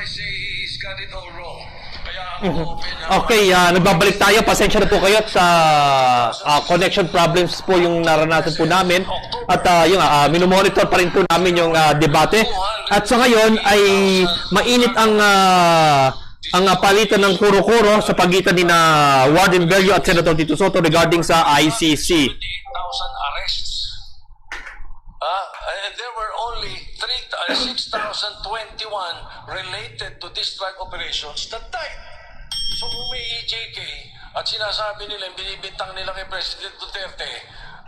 I say he's got it all wrong. Kaya ako Okay, nagbabalik tayo. Pasensya na po kayo sa connection problems po yung naranasan po namin. At minomonitor pa rin po namin yung debate. At sa ngayon ay mainit ang palitan ng kuro-kuro sa pagitan ni na Warden Bello at Senator Tito Soto regarding sa ICC. 20,000 arrests. And there were only 6,021 related to these drug operations that died. So kung may EJK at sinasabi nila, binibintang nila kay President Duterte,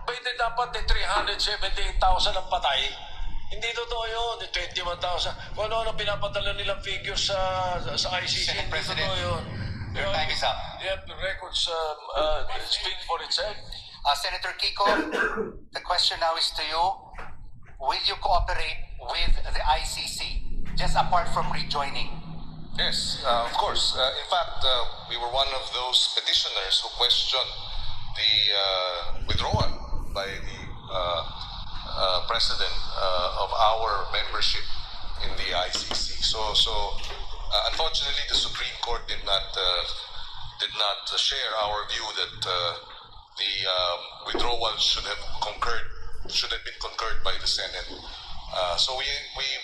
pwede dapat 378,000 ang patay. Hindi totoo yun, 21,000. Kung ano pinapadala nilang figures sa ICC, hindi totoo yun. Your time is up. Yeah, the records speak for itself. Senator Kiko, the question now is to you. Will you cooperate with the ICC, just apart from rejoining? Yes, of course. In fact, we were one of those petitioners who questioned the withdrawal by the president of our membership in the ICC. So unfortunately, the Supreme Court did not share our view that the withdrawal should have been concurred by the Senate. So we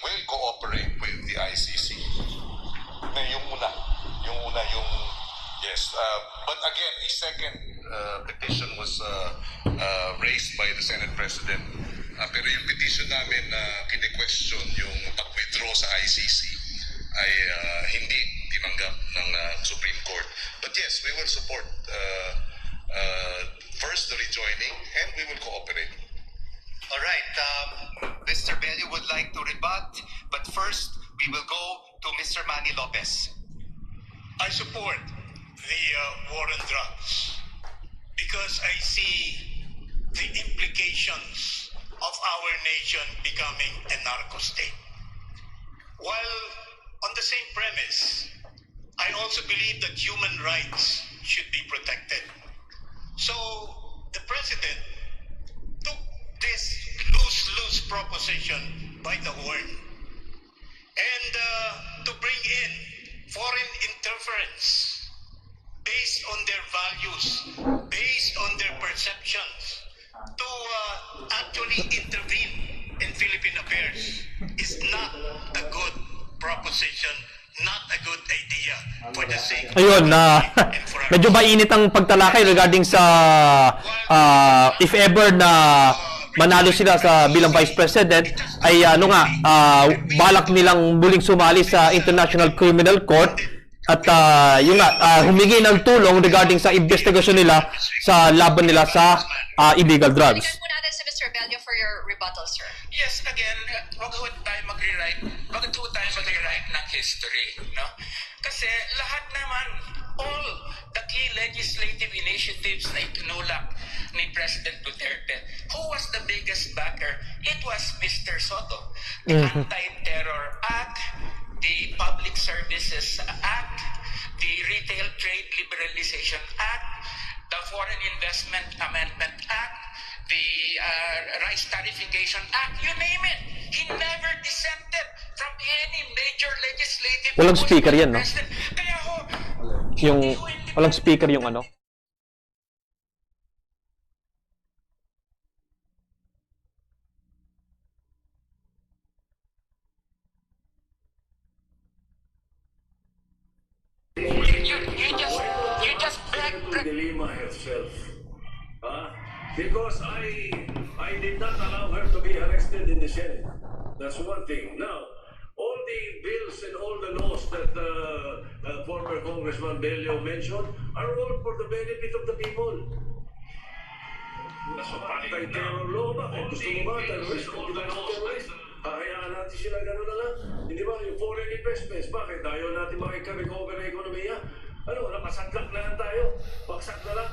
will cooperate with the ICC. Yes. But again, a second petition was raised by the Senate President. Pero yung petition namin na kine-question yung pag-withdraw sa ICC ay hindi tinanggap ng Supreme Court. But yes, we will support first the rejoining and we will cooperate. All right. Mr. Bello would like to rebut, but first we will go to Mr. Manny Lopez. I support the war on drugs because I see the implications of our nation becoming a narco state. While on the same premise, I also believe that human rights should be protected. So the president took this lose-lose proposition by the horn and to bring in foreign interference based on their values, based on their perceptions, to actually intervene in Philippine affairs is not a good proposition, not a good idea for the sake of Ayun, medyo mainit ang pagtalakay regarding sa if ever na manalo sila sa bilang Vice President ay balak nilang muling sumali sa International Criminal Court at humingi ng tulong regarding sa investigasyon nila sa laban nila sa illegal drugs. Bigyan po natin si Mr. Bello for your rebuttal, sir. Yes, again, wag ho tayo mag-rewrite ng history, no? Kasi lahat naman, all the key legislative initiatives na itinulak ni President Duterte, who was the biggest backer? It was Mr. Soto. The Anti-Terror Act, the Public Services Act, the Retail Trade Liberalization Act, the Foreign Investment Amendment Act, the Rice Tariffication Act, you name it. He never dissented from any major legislative. Walang speaker yan, no? Kaya ho, Walang speaker yung ano. you just beg. Dilemma herself. Because I did not allow her to be arrested in the Senate. That's one thing. Now, all the bills and all the laws that former Congressman Bello mentioned are all for the benefit of the people. Anti-terror law ba? Kung gusto mo ba, terrorist, kung di ba ng terrorist, hayaan natin sila gano'n na lang. Hindi ba? Yung foreign investments, bakit? Ayaw natin makika-recover na ekonomiya. Nakasaklak na lang tayo. Baksak na lang.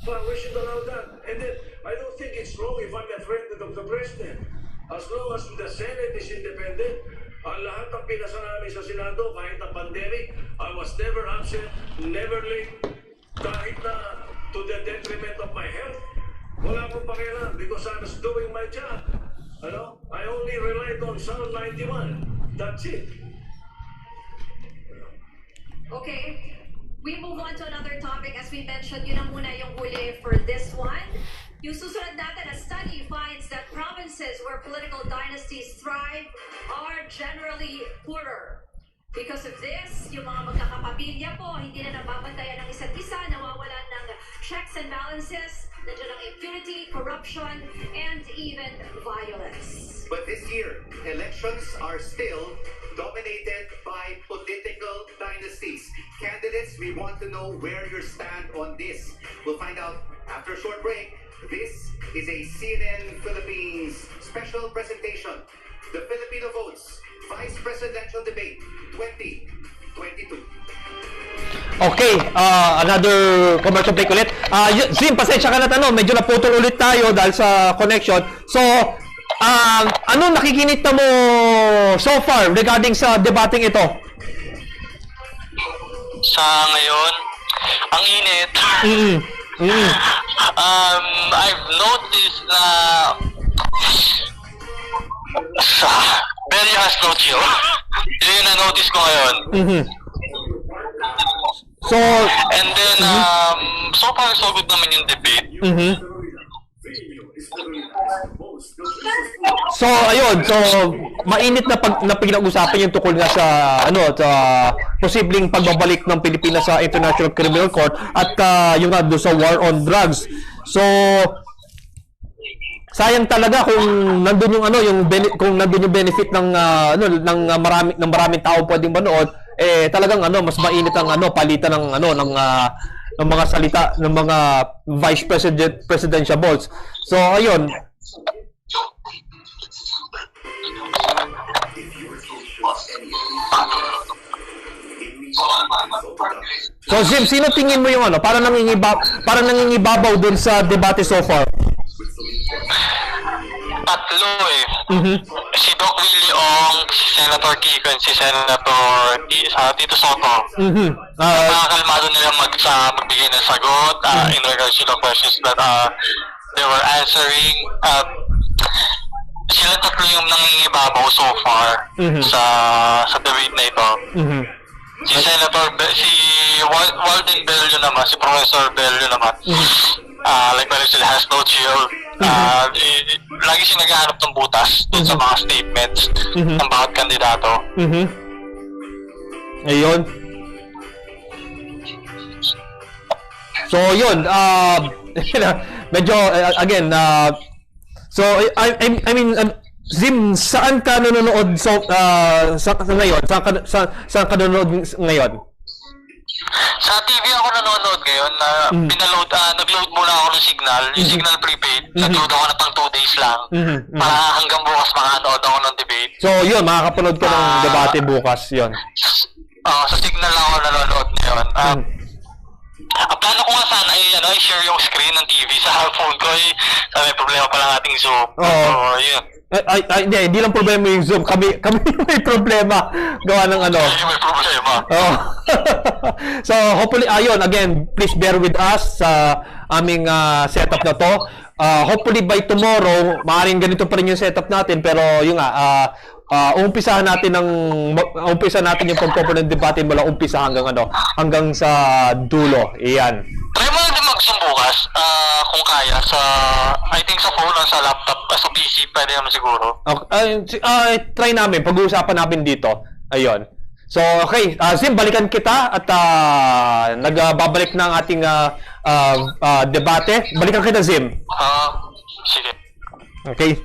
But we should allow that. And then, I don't think it's wrong if I'm a friend of the President. As long as the Senate is independent, ang lahat ng pinasa namin sa Senado, kahit ang pandemic, I was never absent, never late, kahit na to the detriment of my health. Wala akong pakialam because I was doing my job. I only relied on Psalm 91. That's it. Okay, we move on to another topic. As we mentioned, yun ang muna yung huli for this one. Yung susunod natin, a study finds that provinces where political dynasties thrive are generally poorer. Because of this, yung mga magkakapamilya po, hindi na nababantayan ng isa't isa, nawawalan ng checks and balances, nandiyan ang impunity, corruption, and even violence. But this year, elections are still dominated by political dynasties. Candidates, we want to know where you stand on this. We'll find out after a short break. This is a CNN Philippines special presentation. The Filipino Votes Vice Presidential Debate 2022. Okay, another commercial break ulit. Zim, pasensya ka na medyo naputol ulit tayo dahil sa connection. So, ano nakikinita mo so far regarding sa debating ito? Sa ngayon, ang init. I've noticed na Bello has no chill. Yun yung na-notice ko ngayon. So, and then, so far so good naman yung debate. So, ayun. So, mainit na pinag-usapan yung tukol nga sa sa posibleng pagbabalik ng Pilipinas sa International Criminal Court at yung nga doon sa war on drugs. So, sayang talaga kung nandun yung kung nandun yung benefit ng maraming tao pwedeng manood, talagang mas mainit ang palitan ng ng mga salita ng mga presidentiables. So, ayun. So, Jim, sino tingin mo yung para nangingibabaw dun sa debate so far? Tatlo Si Doc Willie Ong, si Senator Kiko, and si Senator Tito Soto. Nakakalmado nila magbigay ng sagot in regards to the questions that they were answering. Sila tatlo yung nangingibabaw so far sa debate na ito. Si Walden Bello naman, si Professor Bello naman, like what I said, has no chill. Lagi siya naghahanap ng butas dun sa mga statements ng bawat kandidato. Ayun. So, yun. Medyo, again, so, I mean, Zim, saan ka nanonood ngayon? Saan ka nanonood ngayon? Sa TV ako nanonood ngayon na nag-load muna ako ng signal, yung signal prepaid, nag-load ako na pang 2 days lang para hanggang bukas makanood ako ng debate. So yun, makakapanood ka ng debate bukas, yun. Sa signal lang ako nanonood ngayon. Ang plano ko nga sana ay share yung screen ng TV sa phone ko. May problema pa lang ating Zoom. So, yun. Hindi lang problema yung Zoom. Kami may problema. Gawa ng May problema. So, hopefully, again, please bear with us sa aming setup na to. Hopefully, by tomorrow, maaaring ganito pa rin yung setup natin. Pero, yun nga, umpisahan natin yung pagpopo ng debate mula umpisa hanggang sa dulo. Iyan. Try mo natin mag-zoom bukas kung kaya I think sa phone o sa laptop, sa PC, pwede naman siguro. Try namin, pag-uusapan namin dito. Ayun. So, okay, Zim, balikan kita at nagbabalik na ang ating debate. Balikan kita, Zim. Sige. Okay.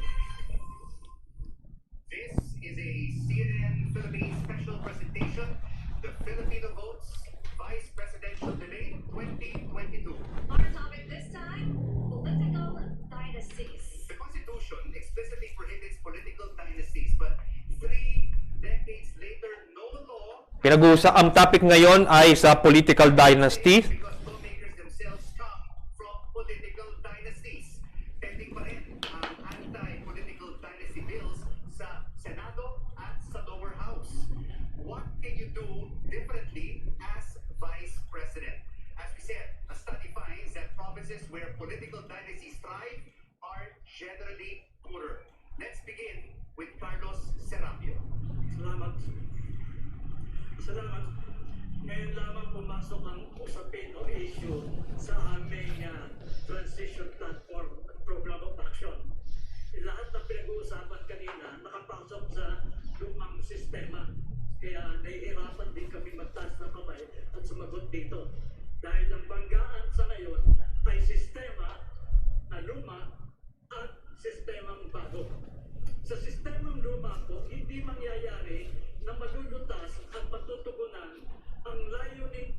Ang topic ngayon ay sa political dynasty. Ngayon lamang pumasok ang usapin o issue sa aming transition platform at program of action. Lahat ng pinag-uusapan kanina nakapasok sa lumang sistema. Kaya nahihirapan din kami magtaas ng kamay at sumagot dito. Dahil ang banggaan sa ngayon ay sistema na luma at sistemang bago. Sa sistemang luma po, hindi mangyayari na malulutas at matutugunan ang layunin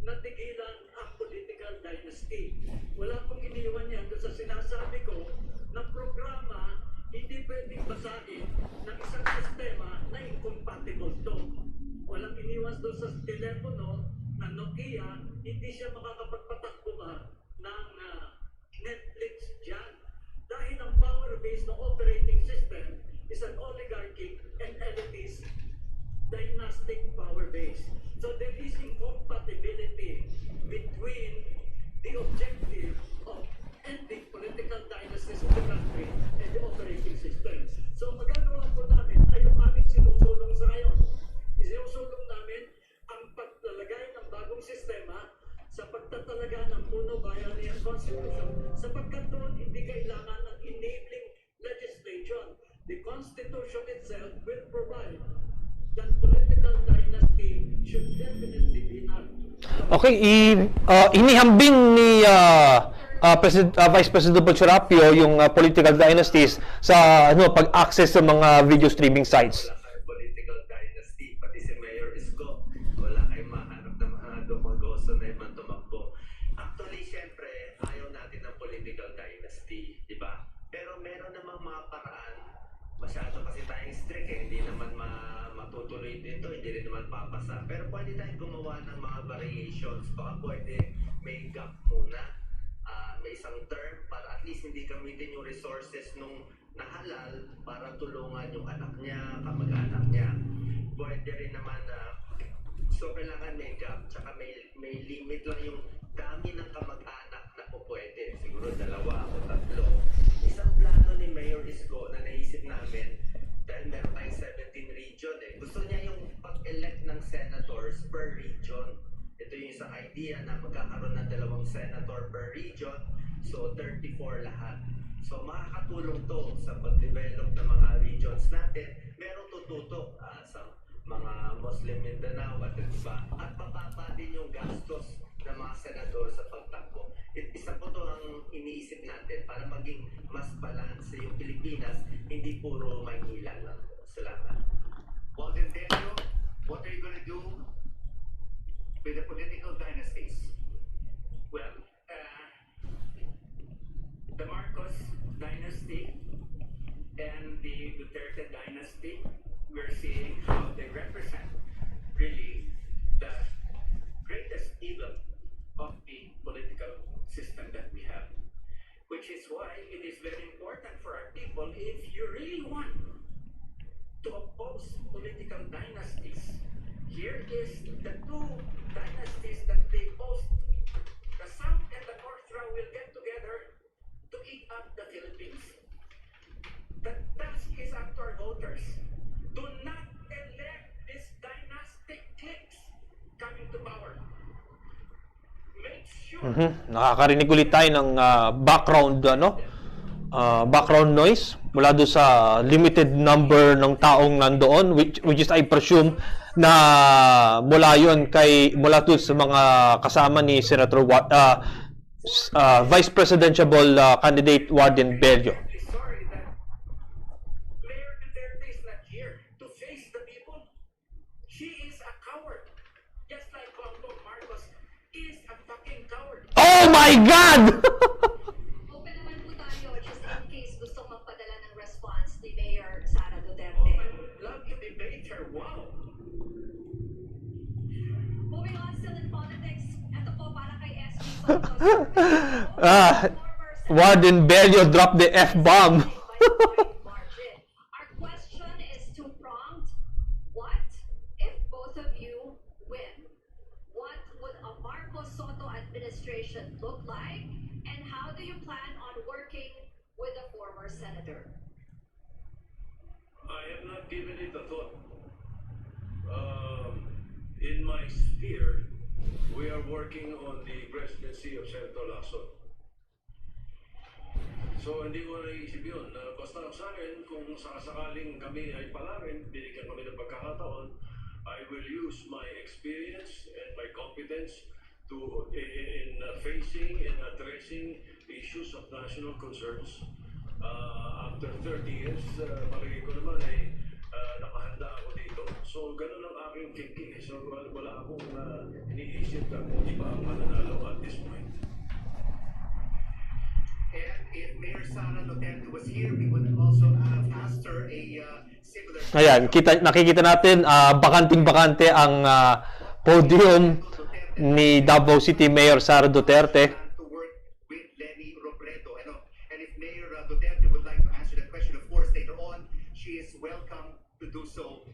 na tigilan ang political dynasty. Wala pong iniwan yan doon sa sinasabi ko na programa hindi pwedeng basahin ng isang sistema na incompatible to. Walang iniwas doon sa telepono na Nokia, hindi siya makakapagpatakbo ba ng Netflix dyan. Dahil ang power base ng operating system is an oligarchic and elitist dynastic power base. So there is incompatibility between the objective of ending political dynasties of the country and the operating system. So magagawa po namin ay yung aming sinusulong sa ngayon. Sinusulong namin ang pagtalagay ng bagong sistema sa pagtatalaga ng puno bayani at constitution sapagkat doon hindi kailangan ng enabling legislation. The constitution itself will provide that political dynasty should definitely be not. Okay, inihambing ni Vice President Serapio yung political dynasties sa pag-access sa mga video streaming sites. Political dynasty, pati si Mayor Isko, wala kayong mahanap na mga dumagoso na yung tumakbo. Actually, syempre, ayaw natin ng political dynasty, di ba? Pero meron namang mga paraan, masyado kasi tayong strict hindi naman matutuloy dito, hindi rin naman papasa. Pero pwede tayong gumawa ng mga variations, baka pwede may gap muna. May isang term para at least hindi gamitin yung resources nung nahalal para tulungan yung anak niya, kamag-anak niya. Pwede rin naman so kailangan may gap, tsaka may limit lang yung dami ng kamag-anak na po pwede. Siguro 2 o 3. Isang plano ni Mayor Isko na naisip namin, dahil meron tayong 17 region gusto niya yung pag-elect ng senators per region. Ito yung isang idea na magkakaroon ng 2 senator per region, so 34 lahat. So makakatulong to sa pag-develop ng mga regions natin. Meron tututok sa mga Muslim Mindanao at iba. At papapa din yung gastos ng mga senador sa pagtakbo. Isa po to ang iniisip natin para maging mas balance yung Pilipinas, hindi puro Maynila lang. Salamat. Well, then, Daniel, what are you going to do with the political dynasties? Well, the Marcos dynasty and the Duterte dynasty, we're seeing how they represent really the greatest evil of the political system that we have. Which is why it is very important for our people, if you really want to oppose political dynasties, here is the 2 dynasties that they post. The South and the North row will get together to eat up the Philippines. The task is up to our voters. Do not elect these dynastic cliques coming to power. Make sure. Nakakarinig ulit tayo ng background background noise mula doon sa limited number ng taong nandoon, which is I presume na mula doon sa mga kasama ni Senator Vice Presidentiable candidate Warden Bello. Sorry that Mayor Duterte is not here to face the people. She is a coward, just like Bongbong Marcos is a fucking coward. Oh my God! Open naman po tayo just in case gusto magpadala ng response ni Mayor Sara Duterte. Oh, I would love to debate her. Wow. Moving on, still in politics, ito po para kay SB Warden Bello dropped the F-bomb. Our question is two-pronged. What if both of you win? What would a Marcos Soto administration look like? And how do you plan on working with a former senator? I have not given it a thought. In my sphere working on the presidency of Senator Lacson. So hindi ko naisip yun. Basta sa akin, kung sakasakaling kami ay palarin, binigyan kami ng pagkakataon, I will use my experience and my competence to in facing and addressing issues of national concerns. After 30 years, palagay ko naman ay nakahanda ako dito. So ganun ang aking thinking. So wala akong iniisip na kung iba ang mananalo at this point. And if Mayor Sara Duterte was here, we would also have asked her a similar... Ayan, nakikita natin, bakanting-bakante ang podium ni Davao City Mayor Sara Duterte. ...to work with Lenny Robredo. And if Mayor Duterte would like to answer that question, of course, later on, she is welcome to do so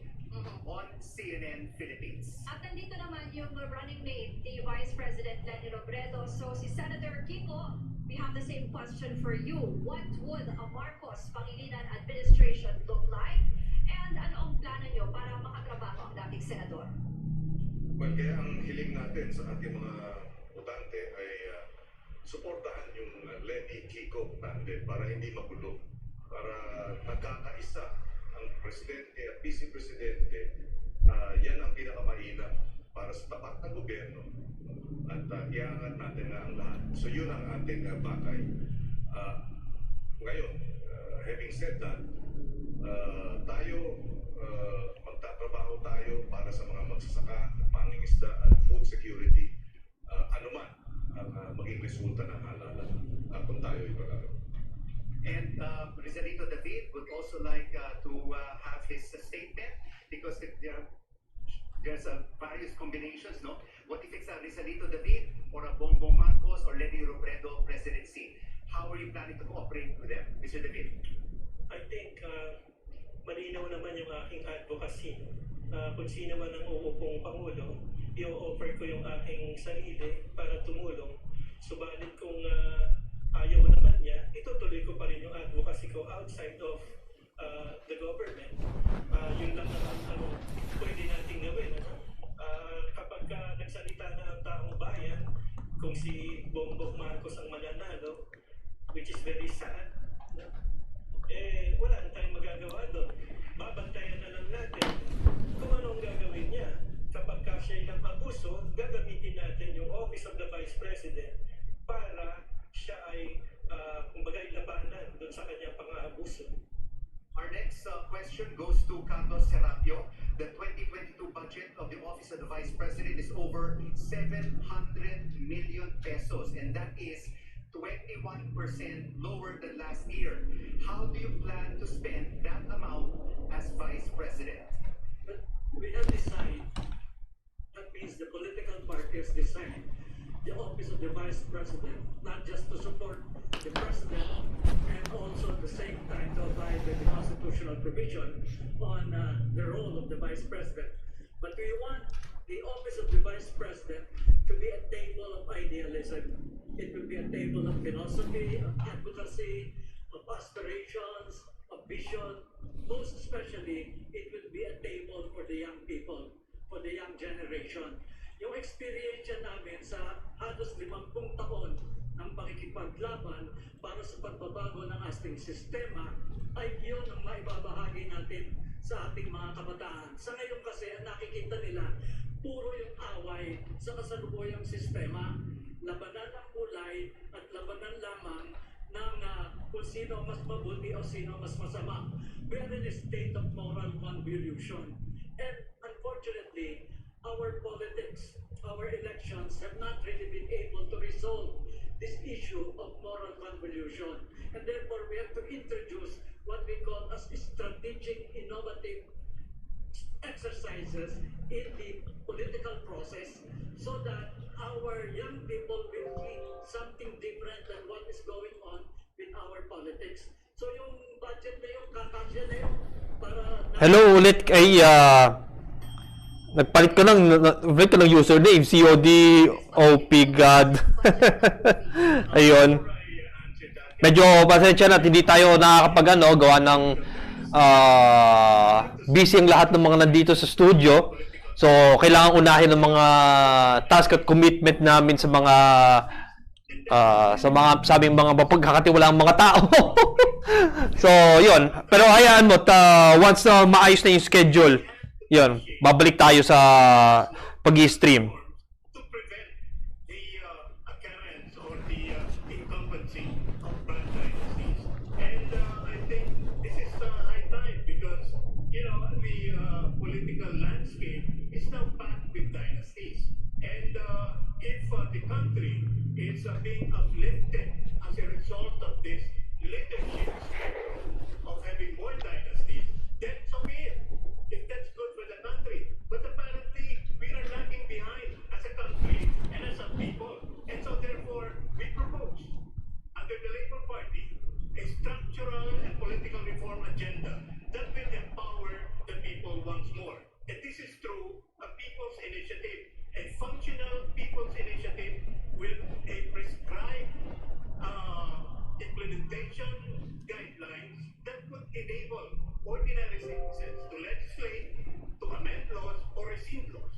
on CNN Philippines. At nandito naman yung running mate ni Vice President Lenny Robredo. So si Senator Kiko, we have the same question for you. What would a Marcos Pangilinan administration look like? And ano ang plano nyo para makatrabaho ang dating senador? Well, kaya ang hiling natin sa ating mga botante ay suportahan yung Lenny Kiko tandem para hindi magulo. Para nagkakaisa ang presidente at vice-presidente, yan ang pinakamahina para sa tapat ng gobyerno. At iangat natin na ang lahat. So yun ang ating bakay. Ngayon, having said that, magtatrabaho tayo para sa mga magsasaka, pangingisda at food security. Anuman ang maging resulta ng halalan kung tayo ipagagawa. And Presidente David would also like to have his statement because there's various combinations, no? What if it's a Rizalito David or a Bongbong Marcos or Lenny Robredo presidency? How are you planning to cooperate with them, Mr. David? I think malinaw naman yung aking advocacy. Kung sino man ang uupong Pangulo, i-offer ko yung aking sarili para tumulong. Subalit kung ayaw naman niya, itutuloy ko pa rin yung advocacy ko outside of the government. Yun lang ang pwede nating gawin. Kapag nagsalita na ang taong bayan, kung si Bongbong Marcos ang mananalo, which is very sad, wala na tayong magagawa doon. Babantayan na lang natin kung anong gagawin niya. Kapag siya ng abuso, gagamitin natin yung Office of the Vice President para siya ay kumbaga labanan doon sa kanyang pang-aabuso. Our next question goes to Carlos Serapio. The 2022 budget of the Office of the Vice President is over 700 million pesos, and that is 21% lower than last year. How do you plan to spend that amount as Vice President? But we have decided, that means the political parties decide, the Office of the Vice President, not just to support the President, and also at the same time to abide by the constitutional provision on the role of the Vice President. But we want the Office of the Vice President to be a table of idealism. It will be a table of philosophy, of advocacy, of aspirations, of vision. Most especially, it will be a table for the young people, for the young generation. Yung experience namin sa halos 50 taon ng pakikipaglaban para sa pagbabago ng ating sistema ay yun ang maibabahagi natin sa ating mga kabataan. Sa ngayon kasi, ang nakikita nila, puro yung away sa kasalukuyang sistema, labanan ng kulay at labanan lamang ng kung sino mas mabuti o sino mas masama. We are in a state of moral convolution. And unfortunately, our politics, our elections have not really been able to resolve this issue of moral convolution. And therefore, we have to introduce what we call as strategic, innovative exercises in the political process so that our young people will see something different than what is going on with our politics. So yung budget na yung kakasya na yung para... Hello ulit kay nagpalit ko ng username, CODOPGod. Ayun. Medyo pasensya na, hindi tayo nakakapag gawa ng busy ang lahat ng mga nandito sa studio. So, kailangan unahin ng mga task at commitment namin sa mga sabing mga mapagkakatiwalaang mga tao. So, yun. Pero hayaan mo, once na maayos na yung schedule, yun, babalik tayo sa pag-i-stream. To prevent the occurrence or the incumbency of bad dynasties. And I think this is high time because, you know, the political landscape is now packed with dynasties. And if the country is being uplifted as a result of this leadership of having more dynasties, then so be it. If that's good for the country. But apparently, we are lagging behind as a country and as a people. And so therefore, we propose, under the Labour Party, a structural and political reform agenda that will empower the people once more. And this is through a people's initiative, a functional people's initiative with a prescribed implementation guidelines that would enable ordinary citizens to legislate, to amend laws, or rescind laws.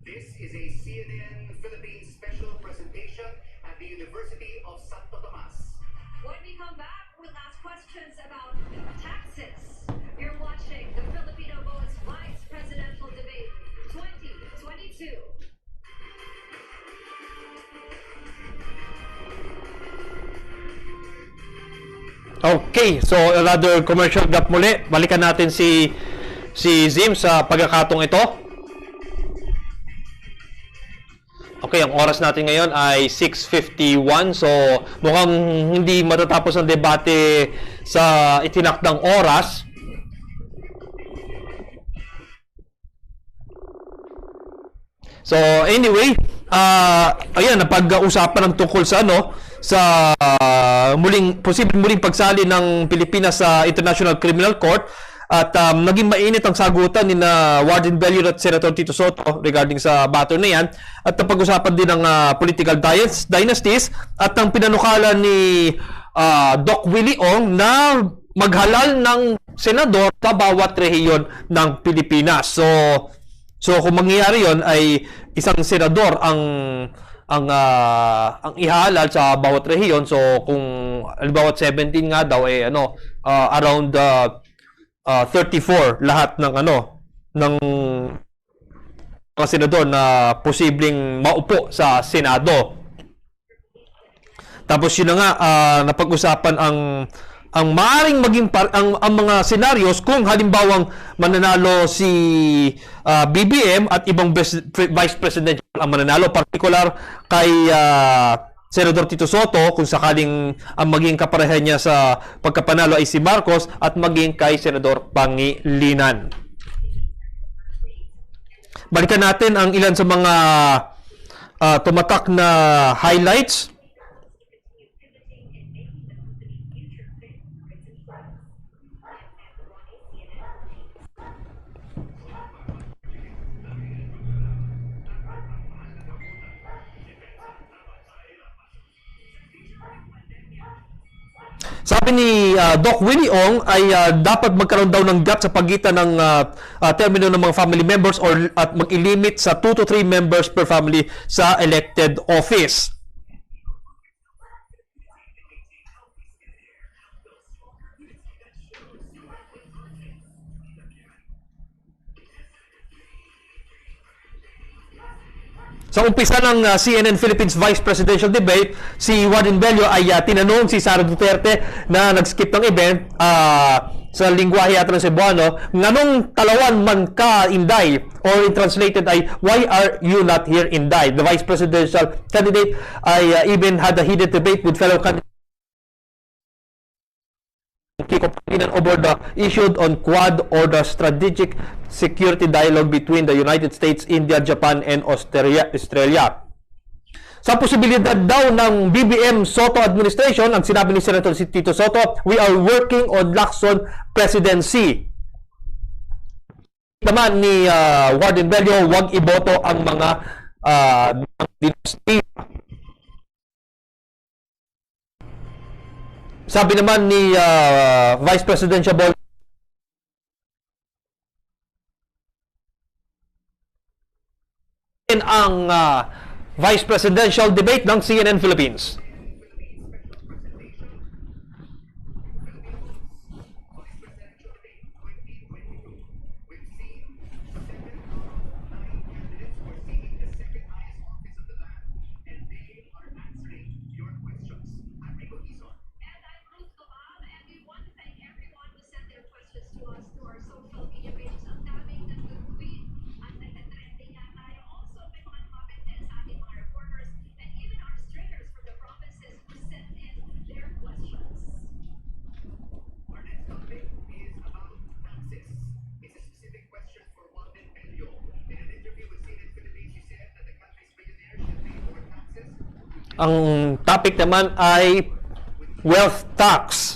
This is a CNN Philippines special presentation at the University of Santo Tomas. When we come back, we'll ask questions about taxes. You're watching the Filipino Votes Vice Presidential Debate 2022. Okay, so another commercial gap muli. Balikan natin si Zim sa pagkakatong ito. Okay, ang oras natin ngayon ay 6:51. So, mukhang hindi matatapos ang debate sa itinakdang oras. So, anyway, ayan, napag-usapan ng tungkol sa posibleng muling pagsali ng Pilipinas sa International Criminal Court at naging mainit ang sagutan ni Warden Bello at Senator Tito Soto regarding sa matter na yan at napag-usapan din ng political dynasties at ang pinanukala ni Doc Willie Ong na maghalal ng senador sa bawat rehiyon ng Pilipinas. So kung mangyayari yon ay isang senador ang ihalal sa bawat rehiyon. So kung halimbawa 17 nga daw around 34 lahat ng ng mga senador na posibleng maupo sa Senado. Tapos yun na nga napag-usapan ang maaring maging ang mga scenarios kung halimbawang mananalo si BBM at ibang vice president ang mananalo, particular kay Senador Tito Soto kung sakaling ang maging kaparehan niya sa pagkapanalo ay si Marcos at maging kay Senador Pangilinan. Balikan natin ang ilan sa mga tumatak na highlights. Sabi ni Doc Willie Ong ay dapat magkaroon daw ng gap sa pagitan ng termino ng mga family members at mag-ilimit sa 2 to 3 members per family sa elected office. Sa umpisa ng CNN Philippines Vice Presidential Debate, si Warden Bello ay tinanong si Sara Duterte na nag-skip ng event sa lingwahe yata ng Cebuano, nganong talawan man ka Inday, or translated ay, why are you not here Inday? The Vice Presidential candidate ay even had a heated debate with fellow candidates over the issued on Quad or the strategic security dialogue between the United States, India, Japan, and Australia. Sa posibilidad daw ng BBM Soto administration, ang sinabi ni Senator Tito Soto, we are working on Lacson presidency. Naman ni Warden Bello, huwag iboto ang mga dynasty. Sabi naman ni Vice Presidentiable ang vice presidential debate ng CNN Philippines. Ang topic naman ay wealth tax.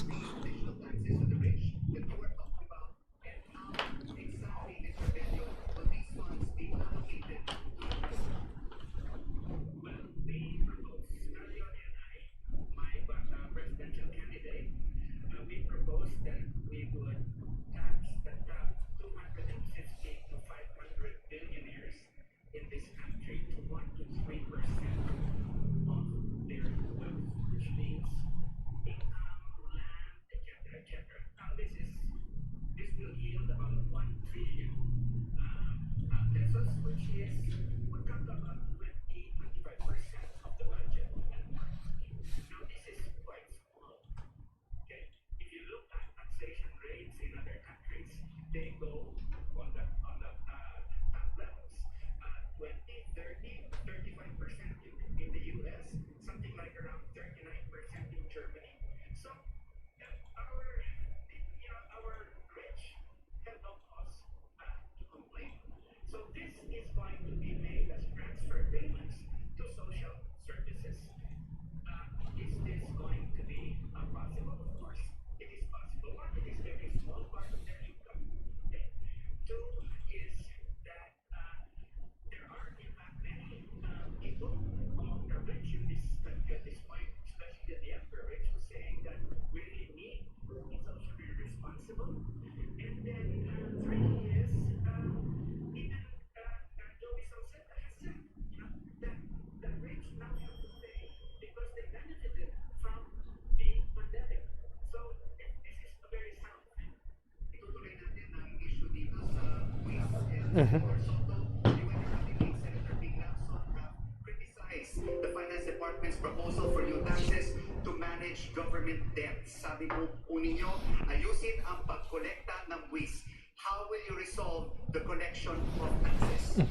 Criticize the Finance Department's proposal for new taxes to manage government debt. Sabi po ninyo, ayusin ang pagkolekta ng buwis. How will you resolve the collection of taxes?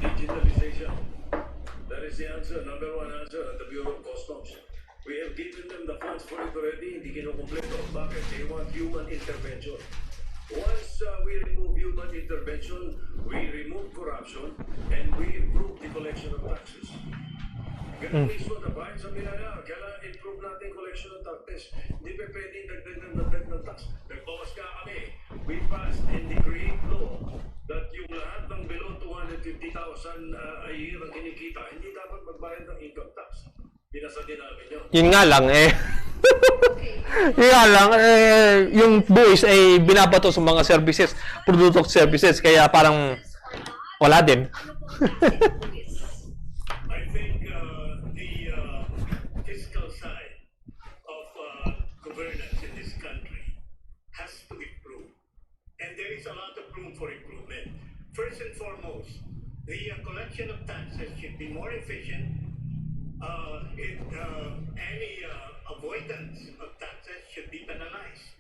Digitalization. That is the answer, number one answer at the Bureau of Customs. We have given them the funds for it already, hindi kinukumpleto. Bakit? They want human intervention. Once we remove human intervention, we remove corruption, and we improve the collection of taxes. Ganun mismo na ba? Sabi na kailangan improve natin collection of taxes. Hindi pa pwedeng dagdag ng tax. Nagbawas ka kami. We passed and decreed law that yung lahat ng below 250,000 a year ang kinikita, hindi dapat magbayad ng income tax. Pinasa din namin yun. Yun nga lang yung buwis ay binabato sa mga services, produkto at services, kaya parang wala din. I think the fiscal side of governance in this country has to improve. And there is a lot of room for improvement. First and foremost, the collection of taxes should be more efficient. Any avoidance of taxes should be penalized.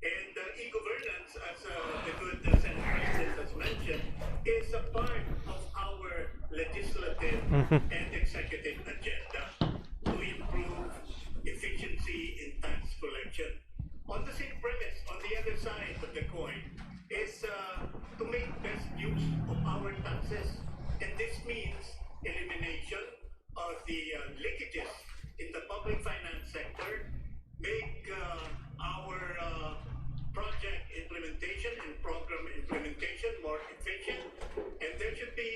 And e-governance, as the good Senator has mentioned, is a part of our legislative and executive agenda to improve efficiency in tax collection. On the same premise, on the other side of the coin, is to make best use of our taxes. And this means elimination of the leakages in the public finance sector, make our project implementation and program implementation more efficient, and there should be,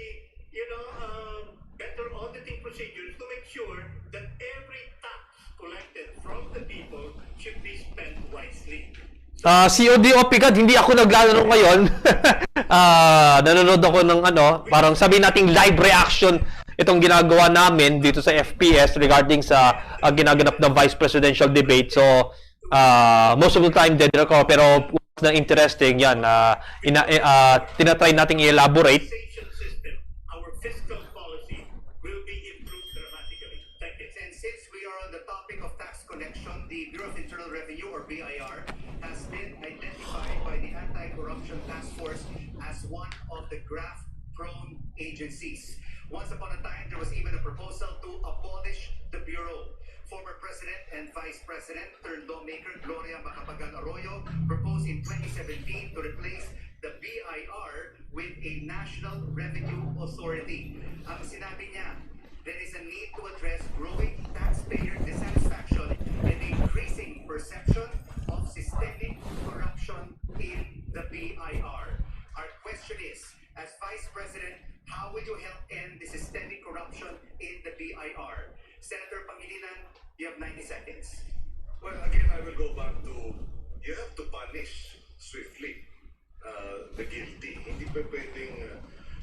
better auditing procedures to make sure that every tax collected from the people should be spent wisely. COD o PIGAD, hindi ako naglalaro ngayon. nanonood ako ng parang sabihin nating live reaction itong ginagawa namin dito sa FPS regarding sa ginaganap na vice presidential debate. So, most of the time dead ako, pero na interesting yan, tinatry nating i-elaborate. Our fiscal policy will be improved dramatically. Thank you. And since we are on the topic of tax collection, the Bureau of Internal Revenue, or BIR, has been identified by the Anti-Corruption Task Force as one of the graft-prone agencies. Once upon a time, there was even a proposal to abolish the Bureau. Former President and Vice President, turned lawmaker Gloria Macapagal Arroyo proposed in 2017 to replace the BIR with a National Revenue Authority. Ang sinabi niya, there is a need to address growing taxpayer dissatisfaction and increasing perception of systemic corruption in the BIR. Our question is, as Vice President, how will you help end the systemic corruption in the BIR? Senator Pangilinan, you have 90 seconds. Well, again, I will go back to, you have to punish swiftly the guilty. Hindi pa pwedeng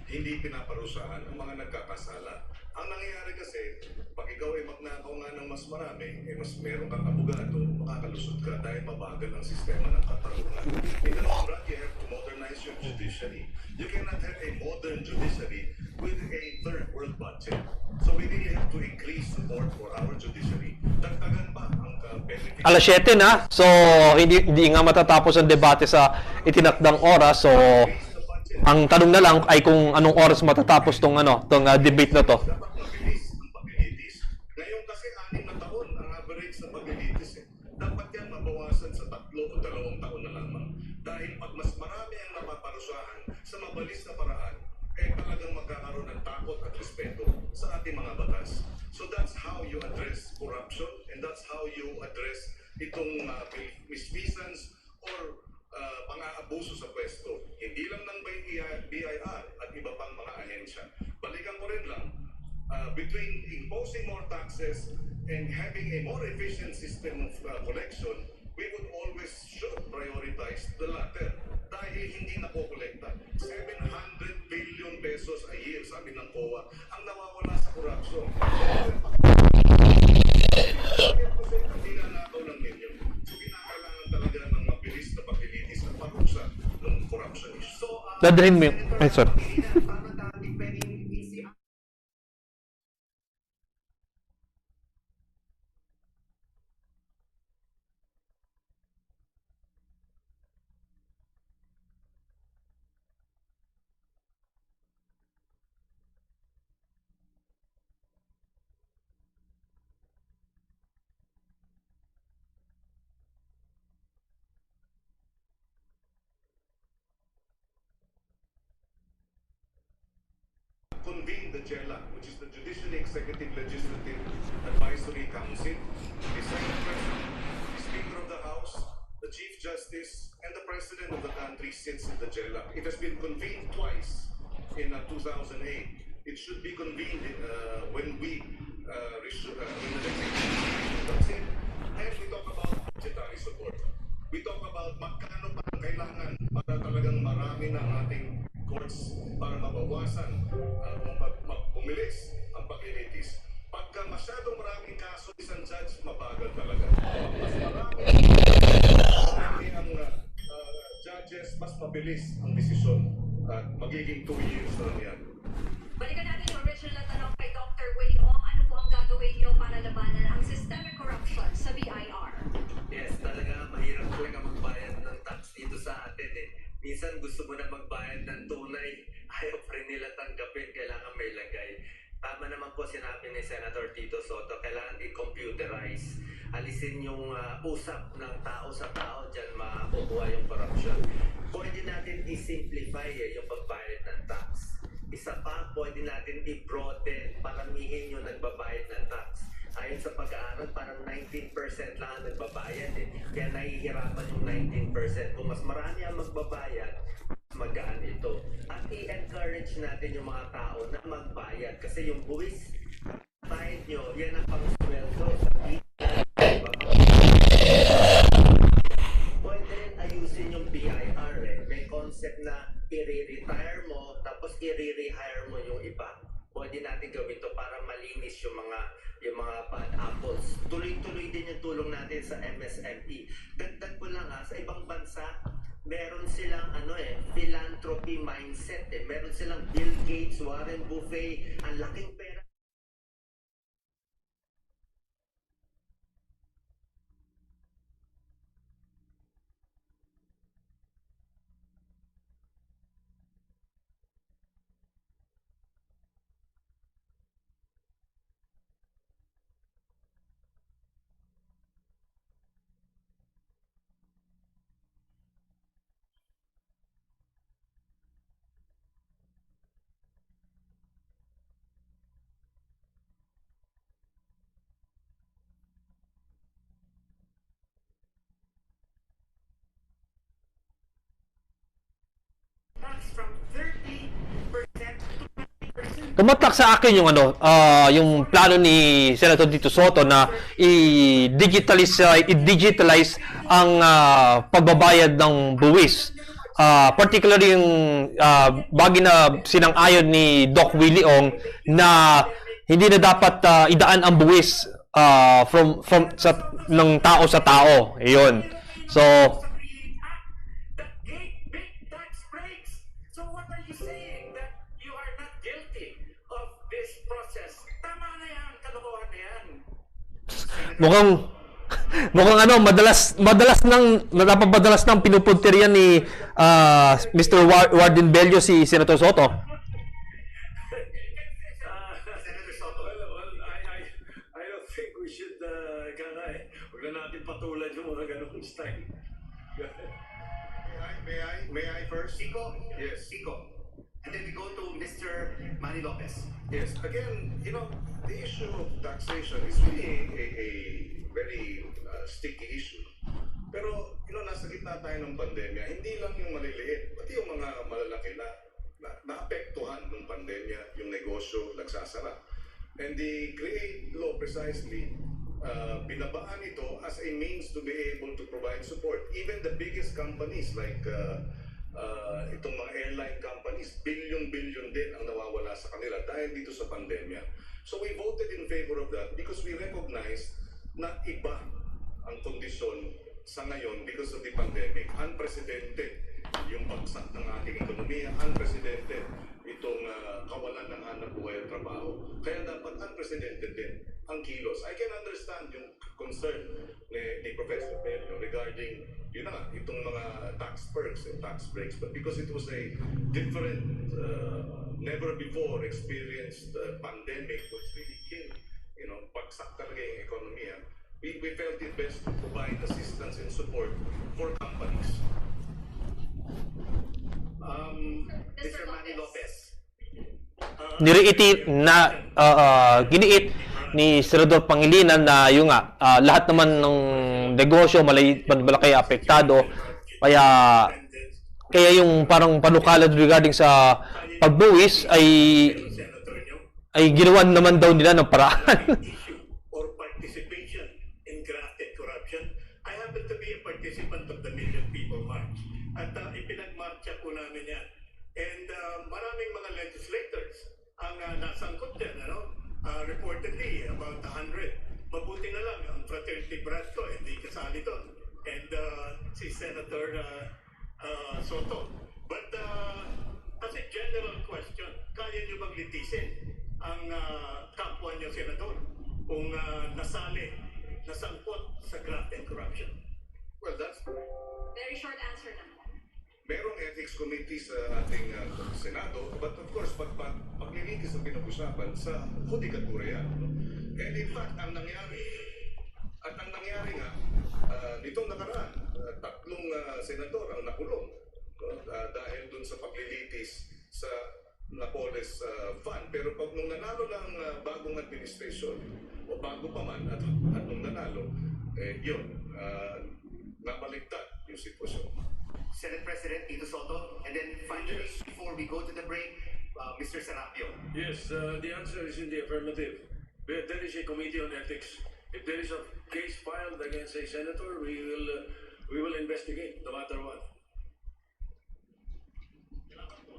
hindi pinaparusahan ang mga nagkakasala. Ang nangyayari kasi, pag ikaw ay magnakaw nga ng mas marami, mas meron kang abogado, makakalusot ka dahil mabagal ang sistema ng katarungan. In the long run, you have to modernize your judiciary. You cannot have a modern judiciary with a third world budget. So we really have to increase support for our judiciary. Dagdagan pa ang benefit. Alas 7 na. So, hindi nga matatapos ang debate sa itinakdang oras. So, ang tanong na lang ay kung anong oras matatapos tong debate na to. Dapat mabilis ang paglilitis. Ngayon kasi 6 na taon ang average na paglilitis. Dapat yan mabawasan sa 3 o 2 taon na lamang. Dahil pag mas marami ang napaparusahan sa mabalis na paraan, talagang magkakaroon ng takot at respeto sa ating mga batas. So that's how you address corruption, and that's how you address itong misfeasance or pang-aabuso sa pwesto. Hindi lang ng BIR at iba pang mga ahensya. Balikan ko rin lang, between imposing more taxes and having a more efficient system of collection, we would always should prioritize the latter. Dahil hindi na po kolekta. 700 billion pesos a year, sabi ng COA, ang nawawala sa corruption. Hindi na nakaw ng milyon. So, kinakailangan talaga ng mabilis na paglilitis at parusa ng corruption issue. So, Dadalhin mo yung... Ay, sorry. Convene the JELA, which is the Judiciary Executive Legislative Advisory Council. The Senate President, the Speaker of the House, the Chief Justice, and the President of the country sits in the JELA. It has been convened twice in 2008. It should be convened when the legislature comes in. And we talk about budgetary support. We talk about magkano pa kailangan para talagang marami ng ating courts para mabawasan pumilis ang paglilitis. Pagka masyadong maraming kaso, isang judge, mabagal talaga. Mas marami ang judges, mas mabilis ang desisyon at magiging 2 years na lang yan. Balikan natin yung original na tanong kay Dr. Willie Ong. Ano po ang gagawin niyo para labanan ang systemic corruption sa BIR? Yes, talaga mahirap talaga magbayad ng tax dito sa atin eh. Minsan gusto mo na magbayad ng tunay, ayaw pa rin nila tanggapin, kailangan may lagay. Tama naman po sinabi ni Senator Tito Soto, kailangan i-computerize. Alisin yung usap ng tao sa tao, dyan makukuha yung corruption. Pwede natin i-simplify yung pagbayad ng tax. Isa pa, pwede natin i-broaden, paramihin yung nagbabayad ng tax. Ayon sa pag-aaral, parang 19% lang ang nagbabayad eh. Kaya nahihirapan yung 19%. Kung mas marami ang magbabayad, magaan ito. At i-encourage natin yung mga tao na magbayad. Kasi yung buwis, bayad nyo, yan ang pang-sweldo sa pwede rin ayusin yung BIR eh. May concept na i-retain pwede natin gawin to para malinis yung mga bad apples. Tuloy-tuloy din yung tulong natin sa MSME. Dagdag ko lang sa ibang bansa, meron silang philanthropy mindset Meron silang Bill Gates, Warren Buffett, ang laking pera. From 30% to Tumatak sa akin yung yung plano ni Senator Tito Soto na i-digitalize ang pagbabayad ng buwis. Particularly yung bagay na sinang-ayon ni Doc Willie Ong na hindi na dapat idaan ang buwis ng tao sa tao. Ayun. So, mukhang madalas nang pinupuntiryan ni Mr. Warden Bello si Senator Soto. Senator Soto, well, I don't think we should huwag na natin patulan yung mga ganung style. May I first? Kiko? Yes. Kiko. And then we go to Mr. Manny Lopez. Yes, again, the issue of taxation is really a very sticky issue. Pero, nasa gitna tayo ng pandemya, hindi lang yung maliliit, pati yung mga malalaki na naapektuhan ng pandemya, yung negosyo nagsasara. And the CREATE law precisely, binabaan ito as a means to be able to provide support. Even the biggest companies like itong mga airline companies, billion din ang nawawala sa kanila dahil dito sa pandemya. So we voted in favor of that because we recognize na iba ang kondisyon sa ngayon because of the pandemic. Unprecedented yung bagsak ng ating ekonomiya, unprecedented itong kawalan ng hanap buhay at trabaho. Kaya dapat unprecedented din ang kilos. I can understand yung concern ni Professor Bello regarding itong mga tax perks and tax breaks, but because it was a different, never before experienced pandemic which really killed, bagsak talaga yung ekonomiya, we felt it best to provide assistance and support for companies. Mr. Manny Lopez. Giniit ni Senador Pangilinan na yung lahat naman ng negosyo malaki apektado, kaya yung parang panukala regarding sa pagbuwis ay ginawan naman daw nila ng paraan. Or participation in grafted corruption. I happen to be a participant of the Million People March at ipinagmarcha po namin yan. And maraming mga legislators ang nasangkot din, reportedly about 100. Mabuti na lang ang fraternity brad ko, hindi kasali doon. And si Senator Soto. But as a general question, kaya niyo bang litisin ang kapwa niyo, Senador, kung nasangkot sa graft and corruption? Well, that's Very short answer na. merong ethics committee sa ating Senado, but of course, paglilitis ang pinag-usapan sa hudikatura yan. And in fact, ang nangyari nga, nitong nakaraan, tatlong senador ang nakulong dahil dun sa paglilitis sa Napoles Fund. Pero pag nung nanalo ng bagong administration, o bago pa man, at nung nanalo, yun, nabaligtad yung sitwasyon. Senate President Tito Soto. And then finally, before we go to the break, Mr. Serapio. Yes, the answer is in the affirmative. There is a committee on ethics. If there is a case filed against a senator, we will investigate no matter what.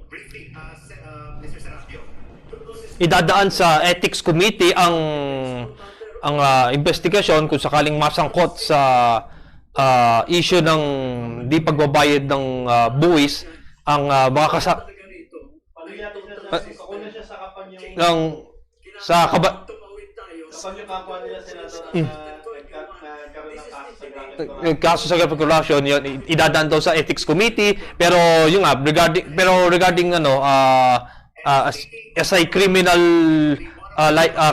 Briefly, Mr. Serapio, idadaan sa Ethics Committee ang investigasyon kung sakaling masangkot sa issue ng di pagbabayad ng buwis ang mga kaso sa corruption, yun idadaan daw sa Ethics Committee, pero yung regarding as a criminal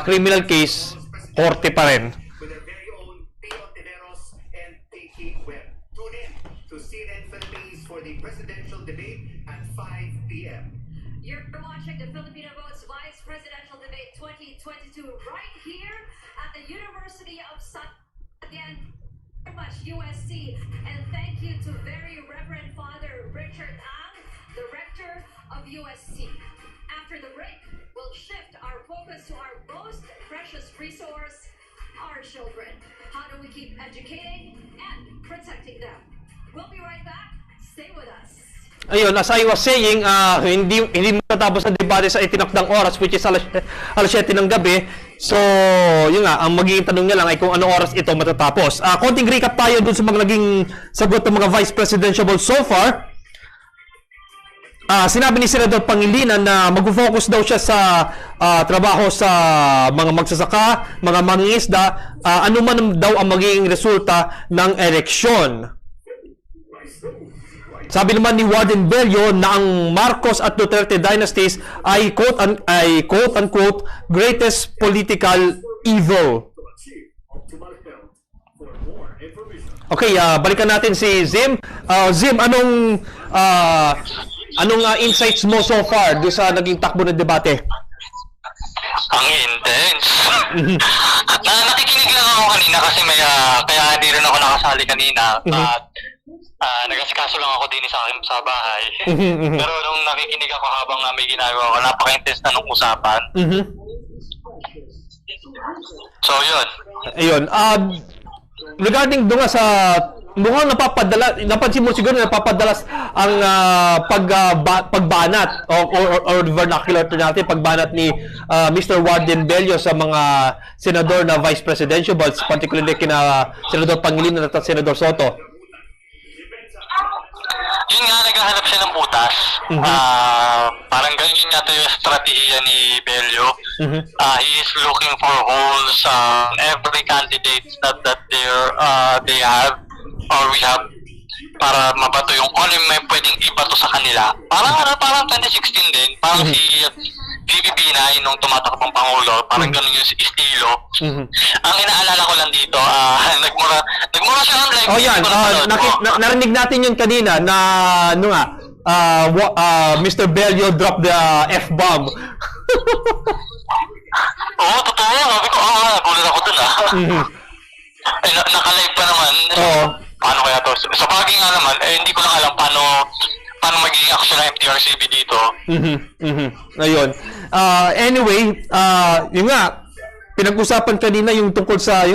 criminal case, korte pa rin. With their very own Pio Tiveros and Pinky Webb. Tune in to CNN Philippines for the presidential debate at 5 p.m. You're watching the Filipino Votes Vice Presidential Debate 2022 right here at the University of again, very much USC. And thank you to very Reverend Father Richard Ang, the rector of USC. After the break, we'll shift our focus to our most precious resource, our children. How do we keep educating and protecting them? We'll be right back. Stay with us. Ayun, as I was saying, hindi matatapos ang debate sa itinakdang oras, which is alas 7 ng gabi. So, yun nga, ang magiging tanong niya lang ay kung anong oras ito matatapos. Konting recap tayo dun sa mga naging sagot ng mga Vice Presidentiable so far. Sinabi ni Senador Pangilinan na mag-focus daw siya sa trabaho sa mga magsasaka, mga mangingisda, ano man daw ang magiging resulta ng eleksyon. Sabi naman ni Warden Bello na ang Marcos at Duterte dynasties ay quote-unquote greatest political evil. Okay, balikan natin si Zim. Zim, anong insights mo so far doon sa naging takbo ng debate? Ang intense. Nakikinig lang ako kanina kasi kaya hindi rin ako nakasali kanina. At nag-asikaso lang ako din sa bahay. Pero nung nakikinig ako habang may ginagawa ko, napaka-intense na nung usapan. So, yun. Ayun. Regarding doon nga sa mukhang napansin mo siguro napapadalas ang pagbanat or vernacular natin, pagbanat ni Mr. Warden Bello sa mga senador na vice presidential, particularly kina Senador Pangilinan at Senador Soto. Yun nga, naghahanap siya ng butas. Parang ganyan yata yung strategiya ni Bello. He is looking for holes every candidate that they have or we have para mabato yung may pwedeng ibato sa kanila. Parang 2016 din. Parang si BBB9 nung tumatakbong Pangulo. Parang ganun yung estilo. Ang inaalala ko lang dito, nagmura siya ng live. Oh yan, narinig natin yun kanina na Mr. Bello dropped the F-bomb. Oo, totoo. Sabi ko, nagulat ako dun Naka-live pa naman. Paano kaya to? Sa bagay nga naman, hindi ko lang alam paano magiging action ng MTRCB dito. Ayun. Anyway, yun nga, pinag-usapan kanina yung tungkol sa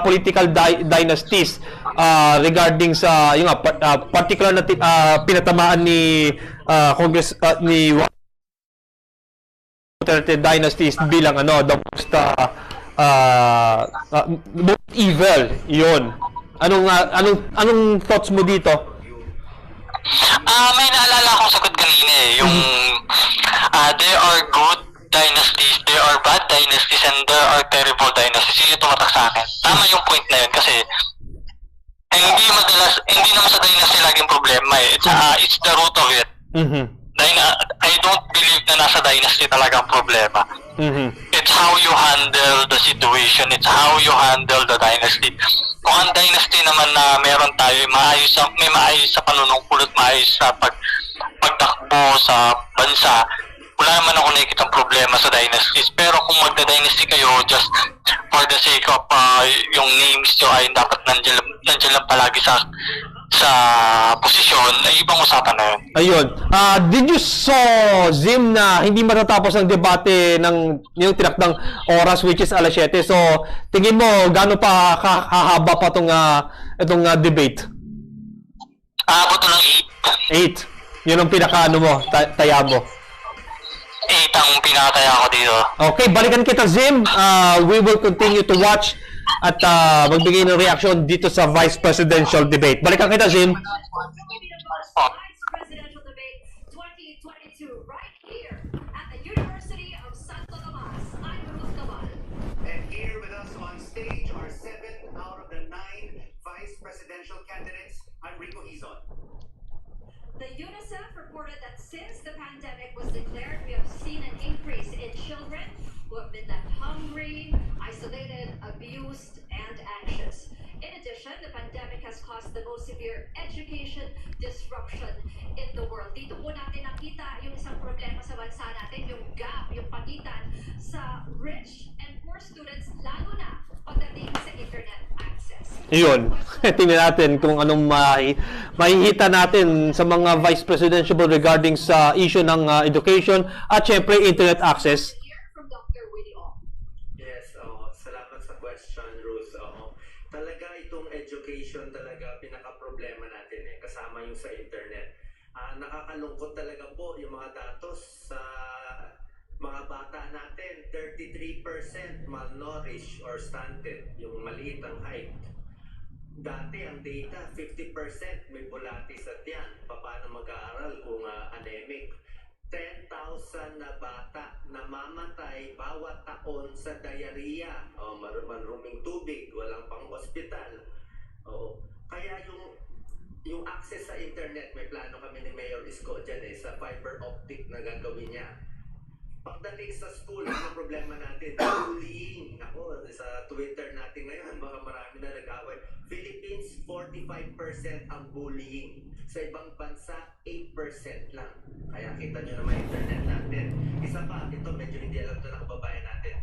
political dynasties regarding sa yung particular na pinatamaan ni Congress ni Duterte dynasties bilang the most evil. Yun. Anong thoughts mo dito? May naalala akong sagot kanina yung there are good dynasties, there are bad dynasties, and there are terrible dynasties. Yun yung tumatak sa akin. Tama yung point na yun kasi hindi naman sa dynasty laging problema it's the root of it. I don't believe na nasa dynasty talagang problema. It's how you handle the situation, it's how you handle the dynasty. Kung ang dynasty naman na meron tayo, may maayos sa panunungkulit, maayos sa pagtakbo sa bansa, wala naman ako nakikitang problema sa dynasties. Pero kung magda-dynasty kayo just for the sake of yung names nyo ay dapat nandiyan lang palagi sa posisyon, ay ibang usapan na yun. Ayun. Did you saw, Zim, na hindi matatapos ang debate ng yung tinakdang oras, which is alas 7? So, tingin mo, gaano pa hahaba pa itong debate? Abot ng 8. 8. Yun ang pinaka-ano mo, taya mo. 8 ang pinataya ko dito. Okay, balikan kita, Zim. We will continue to watch at magbigay ng reaction dito sa Vice Presidential Debate. Balikan kita, Zim. Vice Presidential Debate 2022 right here at the University of Santo Tomas. I'm Ruth Cabal. And here with us on stage are 7 out of the 9 vice presidential candidates. I'm Rico Hizon. The UNICEF reported that since the pandemic was declared, we have seen an increase in children who have been left hungry, isolated, abused, and anxious. In addition, the pandemic has caused the most severe education disruption in the world. Dito po natin nakita yung isang problema sa bansa natin, yung gap, yung pagitan sa rich and poor students, lalo na pagdating sa internet access. Yun. Tingnan natin kung anong mahihita natin sa mga Vice Presidentiable regarding sa issue ng education at syempre internet access. From Dr. Willie Ong. Yes, salamat sa question, Ruth. Talaga itong education talaga pinaka-problema natin kasama yung sa internet. Nakakalungkot talaga po yung mga datos sa mga bata natin, 33% malnourished or stunted, yung maliit ang height. Dati ang data, 50% may bulatis at yan. Paano mag-aaral kung anemic? 10,000 na bata namamatay bawat taon sa diarrhea, maruming tubig, walang pang ospital. Kaya yung access sa internet, may plano kami ni Mayor Isko dyan sa fiber optic na gagawin niya. Pagdating sa school, ang problema natin, bullying. Ako, sa Twitter natin ngayon, baka marami na nag-away. Philippines, 45% ang bullying. Sa ibang bansa, 8% lang. Kaya kita nyo naman internet natin. Isa pa, ito medyo hindi alam ito ng kababayan natin.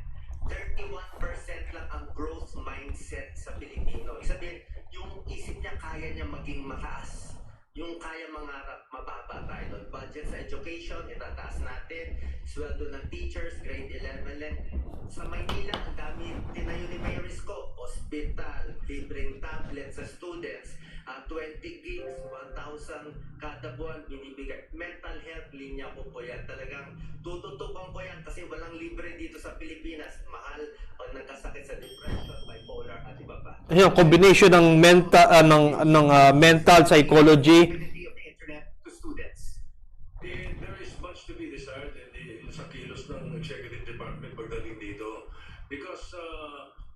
31% lang ang growth mindset sa Pilipino. Ibig sabihin, yung isip niya kaya niya maging mataas. Yung kaya mangarap, mababa tayo doon. Budget sa education, itataas natin. Sweldo ng teachers, grade 11 lang. Sa Maynila, ang dami tinayo ni Mayor Isko. Hospital, libreng tablet sa students. 20 gigs, 1,000 kada buwan binibigay. Mental health, linya ko po yan. Talagang tututukan ko yan kasi walang libre dito sa Pilipinas. Mahal pag nagkasakit sa depression, bipolar at iba pa. Yung combination ng mental psychology. There is much to be desired sa kilos ng Executive Department pagdating dito. Because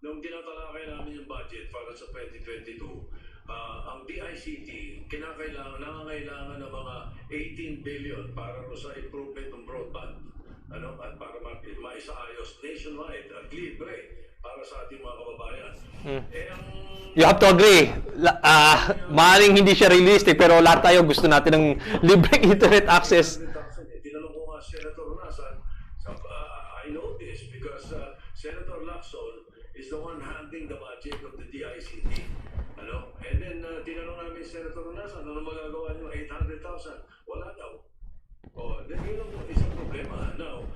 nung tinatalakay namin yung budget para sa 2022, ang DICT nangangailangan ng mga 18 billion para sa improvement ng broadband. At para maisaayos nationwide at libre para sa ating mga kababayan. You have to agree. Maaaring hindi siya realistic pero lahat tayo gusto natin ng libreng internet access. Tinanong ko nga Senator Nasan, I know this because Senator Lacson is the one handling the budget of the DICT. And then tinanong namin Senator Nasan, ano magagawa niyo 800,000? Wala daw. Then yun ang isang problema. Now,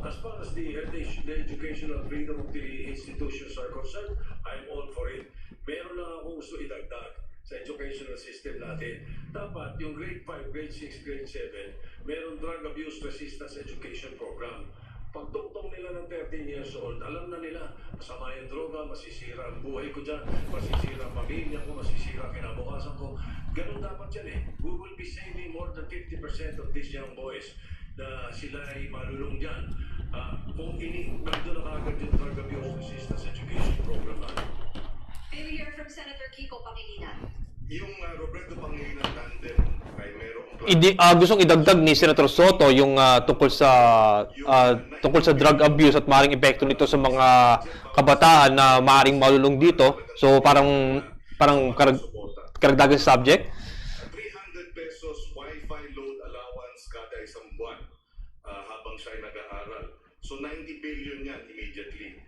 as far as the educational freedom of the institutions are concerned, I'm all for it. Meron lang akong gusto idagdag sa educational system natin. Dapat yung grade 5, grade 6, grade 7, meron drug abuse resistance education program. Pagtungtong nila ng 13 years old, alam na nila, masama yung droga, masisira ang buhay ko dyan, masisira ang pamilya ko, masisira ang kinabukasan ko. Ganun dapat yan We will be saving more than 50% of these young boys na sila ay malulong dyan. Kung nandun na kagad yung drug abuse resistance education program natin. May we hear from Senator Kiko Pangilinan. Yung Roberto Pangilinan tandem ay merong gustong idagdag ni Senator Soto yung tungkol sa drug abuse at maaaring epekto nito sa mga kabataan na maaaring malulong dito. So parang karagdagang subject. 300 pesos Wi-Fi load allowance kada isang buwan habang siya ay nag-aaral. So 90 billion yan immediately.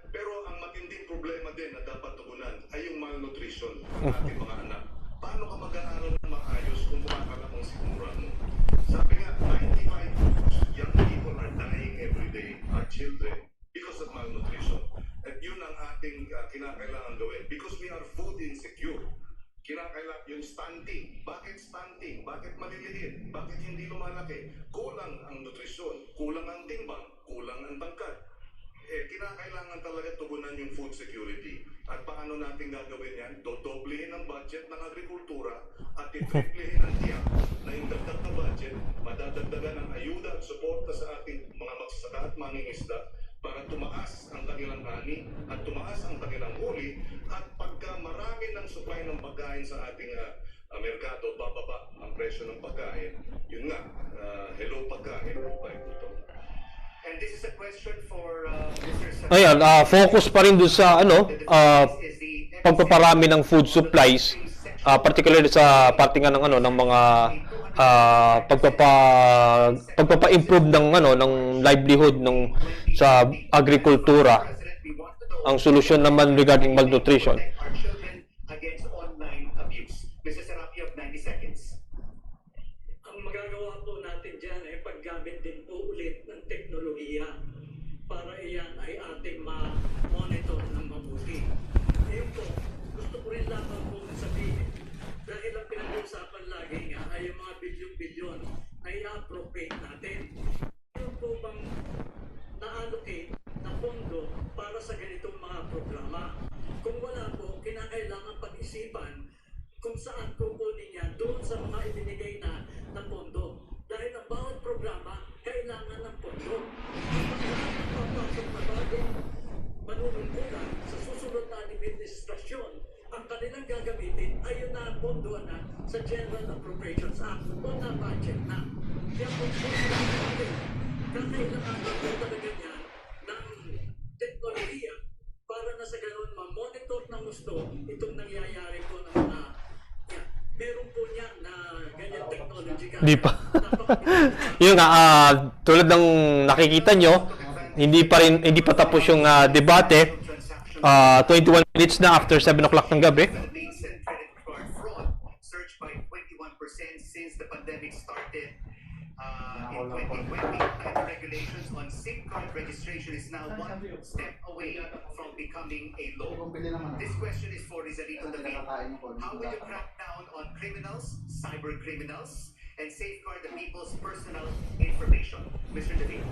Pero ang matinding problema din na dapat tugunan ay yung malnutrition ng ating mga anak. Paano ka mag-aaral ng maayos kung kumakalam ang sikmura mo? Sabi nga, 95 young people are dying every day, our children, because of malnutrition. At yun ang ating kinakailangan gawin. Because we are food insecure. Kinakailangan, yung stunting. Bakit stunting? Bakit maliliit? Bakit hindi lumalaki? Kulang ang nutrisyon, kulang ang timbang, kulang ang tangkad. Kinakailangan talaga tugunan yung food security. At paano natin gagawin yan? Dodoblehin ang budget ng agrikultura at itriplehin ang tiyak na yung dagdag na budget, madadagdagan ng ayuda at suporta sa ating mga magsasaka at mangingisda para tumaas ang kanilang ani at tumaas ang kanilang huli, at pagka marami ng supply ng pagkain sa ating merkado, bababa ang presyo ng pagkain. Yun nga, hello pagkain, goodbye gutom. And this is a question for Mr. Ayan, focus pa rin doon sa pagpaparami ng food supplies, particularly sa parte nga ng ng mga pagpapa-improve ng ng livelihood ng sa agrikultura. Ang solusyon naman regarding malnutrition. Our children against online abuse. Mr. Serapio, 90 seconds. Ang magagawa po natin dyan ay paggamit din po ulit ng teknolohiya para iyan ay ating ma-monitor ng mabuti. Ngayon po, gusto ko rin lamang po sabihin, dahil ang pinag-uusapan lagi nga ay yung mga bilyon-bilyon na i-appropriate natin. Ano po bang na-allocate na pondo para sa ganitong mga programa? Kung wala po, kinakailangan pag-isipan kung saan kukunin yan doon sa mga ibinigay na pondo. Dahil ang bawat programa, kailangan ng pondo. Ang papasok na bagong manunungkulan sa susunod na administrasyon, ang kanilang gagamitin ay yun na pondo na sa General Appropriations Act o na budget na. Kaya kung kakailangan po talaga niyan ng teknolohiya para na sa ganoon ma-monitor ng gusto itong nangyayari po ng mga meron po niyan na ganyan technology ka. Hindi pa. Yun nga, tulad ng nakikita nyo, hindi pa tapos yung debate. 21 minutes na after 7 o'clock ng gabi. Philippines and credit card fraud surged by 21% since the pandemic started in 2020. And the regulations on SIM card registration is now one step away from becoming a law. This question is for Rizalito David. How will you crack down on criminals, cyber criminals, and safeguard the people's personal information? Mr. David.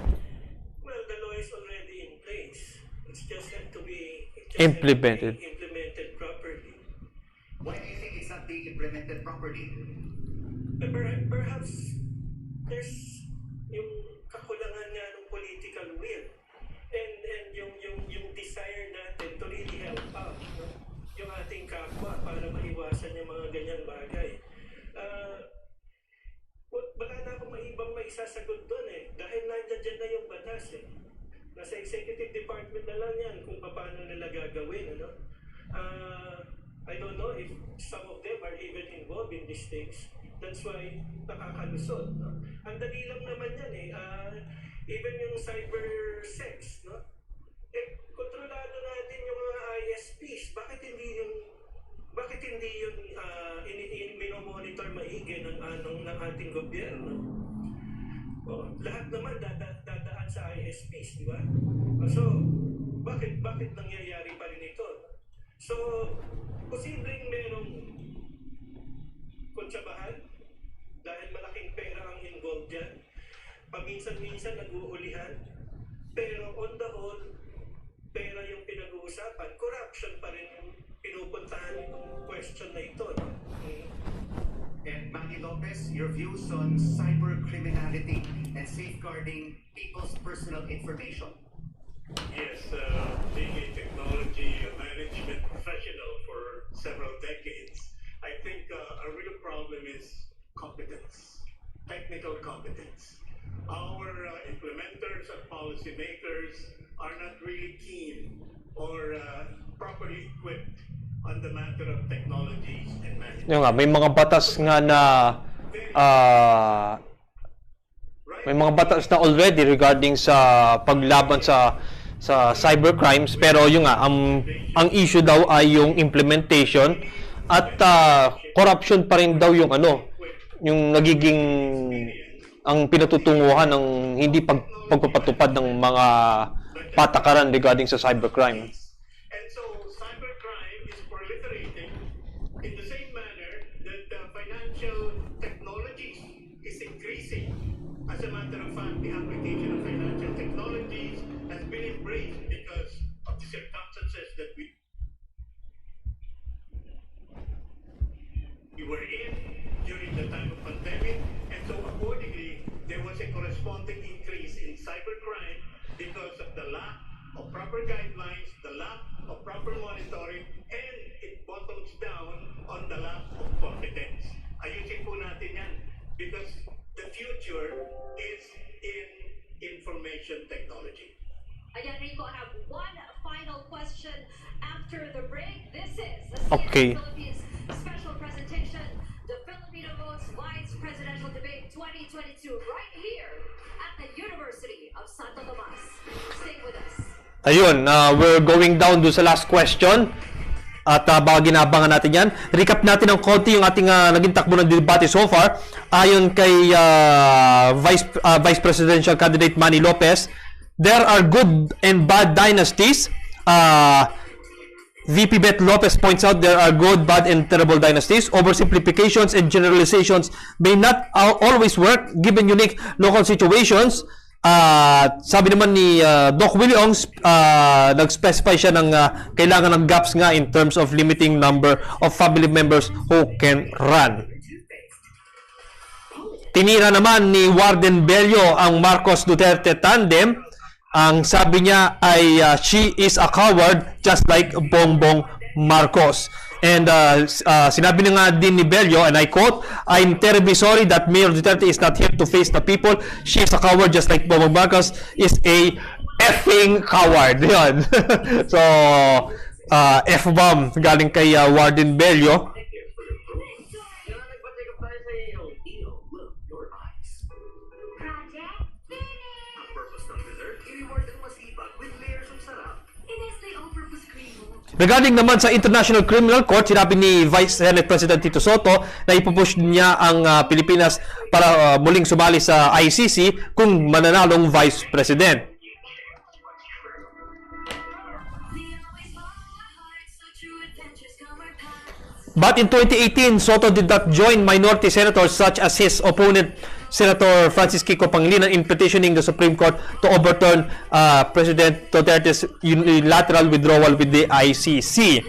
Well, the law is already in place. It's just have to be Implemented properly. Why do you think it's not being implemented properly? Perhaps there's yung kakulangan nga ng political will and yung desire natin to really help out, no? Yung ating kapwa para maiwasan yung mga ganyang bagay. Wala na akong maibang maisasagot doon dahil nandiyan na yung batas Nasa executive department na lang yan kung paano nila gagawin, I don't know if some of them are even involved in these things. That's why nakakalusot, no? Ang dali lang naman yan even yung cyber sex, no? Kontrolado natin yung mga ISPs. Bakit hindi yun minomonitor maigi ng ating gobyerno? Lahat naman dadaan sa ISPs, di ba? So, bakit nangyayari pa rin ito? So, posibleng merong kontsabahan dahil malaking pera ang involved dyan. Paminsan-minsan nag-uulihan. Pero on the whole, pera yung pinag-uusapan. Corruption pa rin yung pinupuntahan itong question na ito. No? And Manny Lopez, your views on cyber criminality and safeguarding people's personal information. Yes, being a technology management professional for several decades, I think a real problem is competence, technical competence. Our implementers and policymakers are not really keen or properly equipped on the matter of technologies and management. Yung nga, may mga batas nga na may mga batas na already regarding sa paglaban sa cyber crimes, pero yung nga ang issue daw ay yung implementation at corruption pa rin daw yung yung nagiging ang pinatutunguhan ng hindi pagpapatupad ng mga patakaran regarding sa cybercrime. And so cybercrime is proliferating in the same manner that ideology. Ayan, Rico, I have one final question after the break. This is the Okay. Philippines special presentation, the Filipino Votes Vice Presidential Debate 2022, right here at the University of Santo Tomas. Stay with us. Ayun, we're going down do sa last question. At baka ginabangan natin yan. Recap natin ng konti yung ating naging takbo ng debate so far. Ayon kay Vice Presidential Candidate Manny Lopez, there are good and bad dynasties. VP Bet Lopez points out there are good, bad, and terrible dynasties. Oversimplifications and generalizations may not always work given unique local situations. Sabi naman ni Doc Willie Ong, nag-specify siya ng kailangan ng gaps nga in terms of limiting number of family members who can run. Tinira naman ni Warden Bello ang Marcos Duterte tandem. Ang sabi niya ay she is a coward just like Bongbong Marcos. And sinabi na nga din ni Bello, and I quote, "I'm terribly sorry that Mayor Duterte is not here to face the people. She is a coward just like Bongbong Marcos is a effing coward." Yun. So, F-bomb galing kay Warden Bello. Regarding naman sa International Criminal Court, sinabi ni Vice Senate President Tito Soto na ipupush niya ang Pilipinas para muling sumali sa ICC kung mananalong Vice President. But in 2018, Soto did not join minority senators such as his opponent, Senator Francis Kiko Pangilinan, in petitioning the Supreme Court to overturn President Duterte's unilateral withdrawal with the ICC.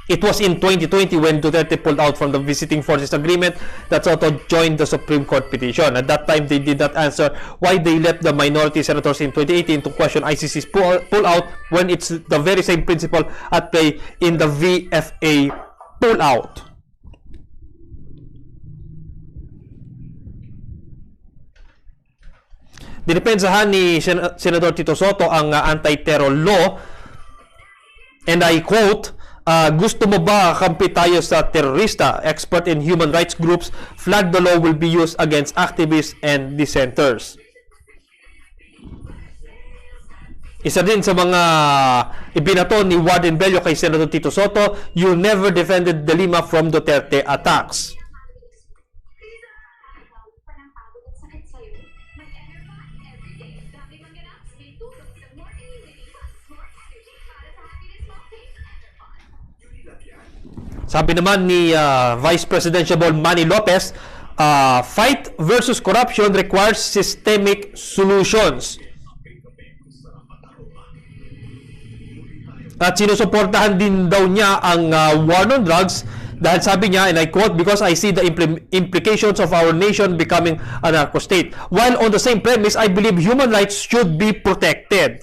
It was in 2020 when Duterte pulled out from the Visiting Forces Agreement that Soto joined the Supreme Court petition. At that time, they did not answer why they left the minority senators in 2018 to question ICC's pull-out when it's the very same principle at play in the VFA pull-out. Dinipensahan ni Senator Tito Soto ang anti-terror law, and I quote, "Gusto mo ba kampi tayo sa terorista? Expert in human rights groups flag the law will be used against activists and dissenters." Isa din sa mga ibinato ni Warden Bello kay Senator Tito Soto, "You never defended De Lima from Duterte attacks." Sabi naman ni Vice Presidentiable Manny Lopez, fight versus corruption requires systemic solutions. At sinusuportahan din daw niya ang war on drugs dahil sabi niya, and I quote, "Because I see the implications of our nation becoming a narco state." While on the same premise, I believe human rights should be protected.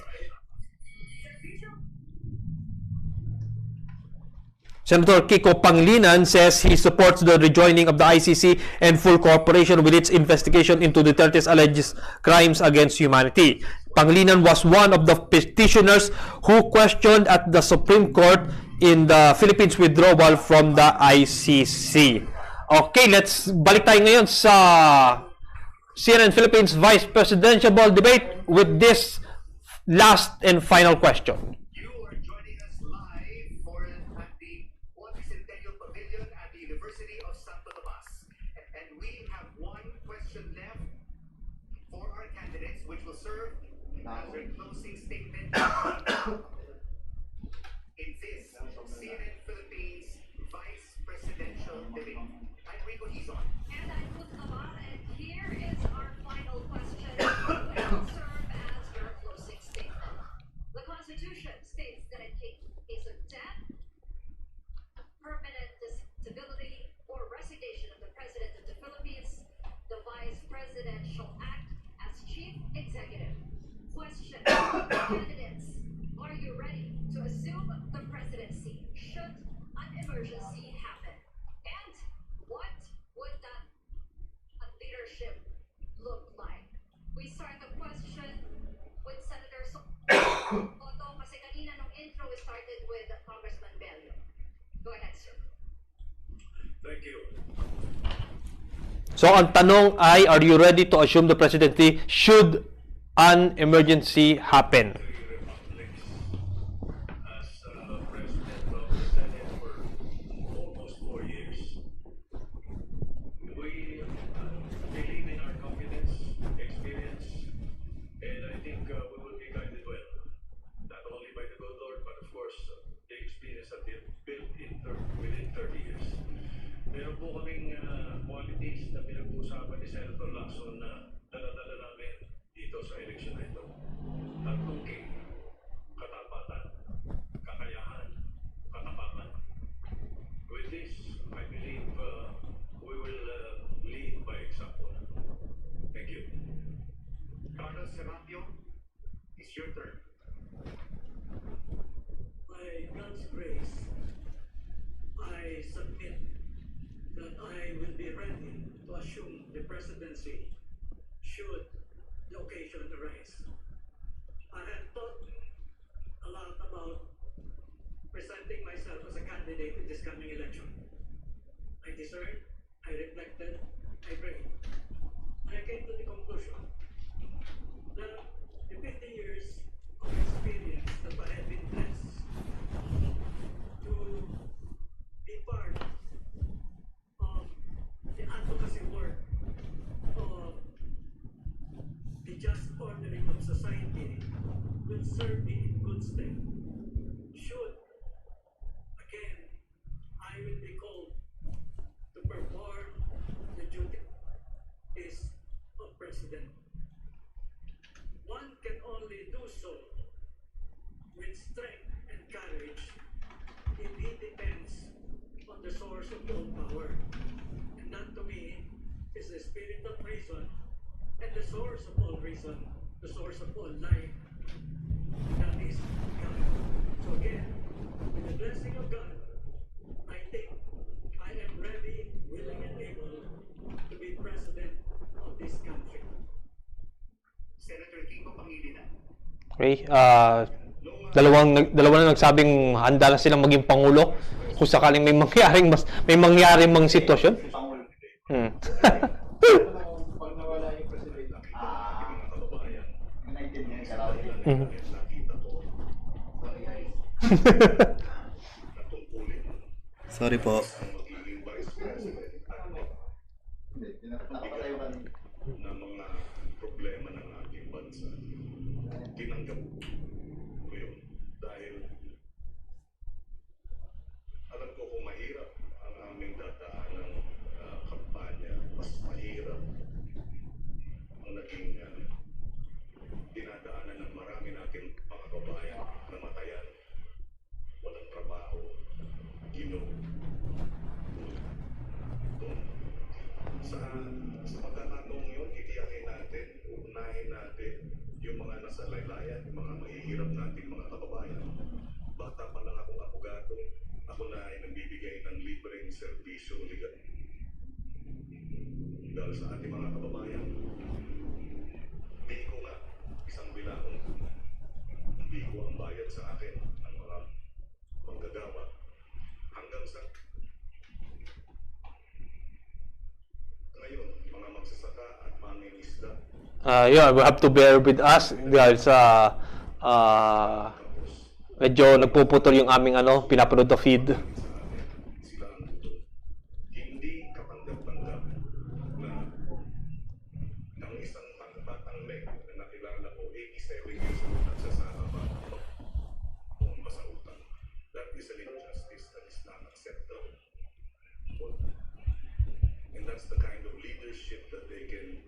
Senator Kiko Pangilinan says he supports the rejoining of the ICC and full cooperation with its investigation into Duterte's alleged crimes against humanity. Pangilinan was one of the petitioners who questioned at the Supreme Court in the Philippines withdrawal from the ICC. Okay, let's balik tayo ngayon sa CNN Philippines Vice Presidentiable Debate with this last and final question. In this CNN Philippines Vice Presidential Debate. I'm Rico Hizon. And I'm Lutaba, and here is our final question. Which will serve as your closing statement. The Constitution states that in case of death, permanent disability, or resignation of the President of the Philippines, the Vice President shall act as Chief Executive. Question. Candidates, are you ready to assume the presidency should an emergency happen? And what would that leadership look like? We start the question Otto, kasi kanina nung intro, we started with Congressman Bello. Go ahead, sir. Thank you. So ang tanong ay, are you ready to assume the presidency should an emergency happen? As president of the Senate for almost 4 years, we believe in our competence, experience, and I think we will be guided well. Not only by the good Lord, but of course, the experience that we have built within 30 years. Meron po kaming qualities na pinag-uusapan ni Senator Lacson na dala-dala namin dito sa eleksyon na ito. Tatlong K: katapatan, kakayahan, katapangan. With this, I believe we will lead by example. Thank you. Carlos Serapio, it's your turn. By God's grace, I submit that I will be ready to assume the presidency should the occasion arise. I have thought a lot about presenting myself as a candidate in this coming election. I discerned, I reflected, I prayed. I came to the conclusion that the 50 years of experience that I have been blessed to be part of the advocacy work of the just ordering of society will serve me in good stead. Should, again, I will be called to perform the duties of president. One can only do so with strength and courage if he depends on the source of all power. And that to me is the spirit of reason and the source of all reason, the source of all life. That is God. So again, with the blessing of God, I think I am ready, willing, and able to be president of this country. Senator Kiko Pangilinan. Okay, dalawa na nagsabing handa na silang maging pangulo kung sakaling may mangyaring mang sitwasyon. Pag nawala yung president, Sorry po. na mga problema ng ating bansa. Tinanggap ko yun dahil alam ko kung mahirap ang aming dadaan ng kampanya, mas mahirap ang naging dinadaanan ng marami nating mga kabayan, namatayan, walang trabaho, sa pagkakataong yun, titiyakin natin, unahin natin yung mga nasa laylayan, yung mga mahihirap nating mga kababayan. Bata pa lang akong abogado, ako na ay nagbibigay ng libreng serbisyo legal. Dahil sa ating mga kababayan, hindi ko nga isang bilaong, hindi ko ang bayad sa akin ang mga manggagawa hanggang sa ngayon, mga magsasaka at mangingisda. Yeah, we have to bear with us dahil sa medyo nagpuputol yung aming pinapanood na feed. Sila ang hindi kapanggap-panggap na ang isang batang leg na nakilala ko 87 years old nagsasaka pa pumpa sa utang. That is an injustice that is not acceptable. And that's the kind of leadership that they can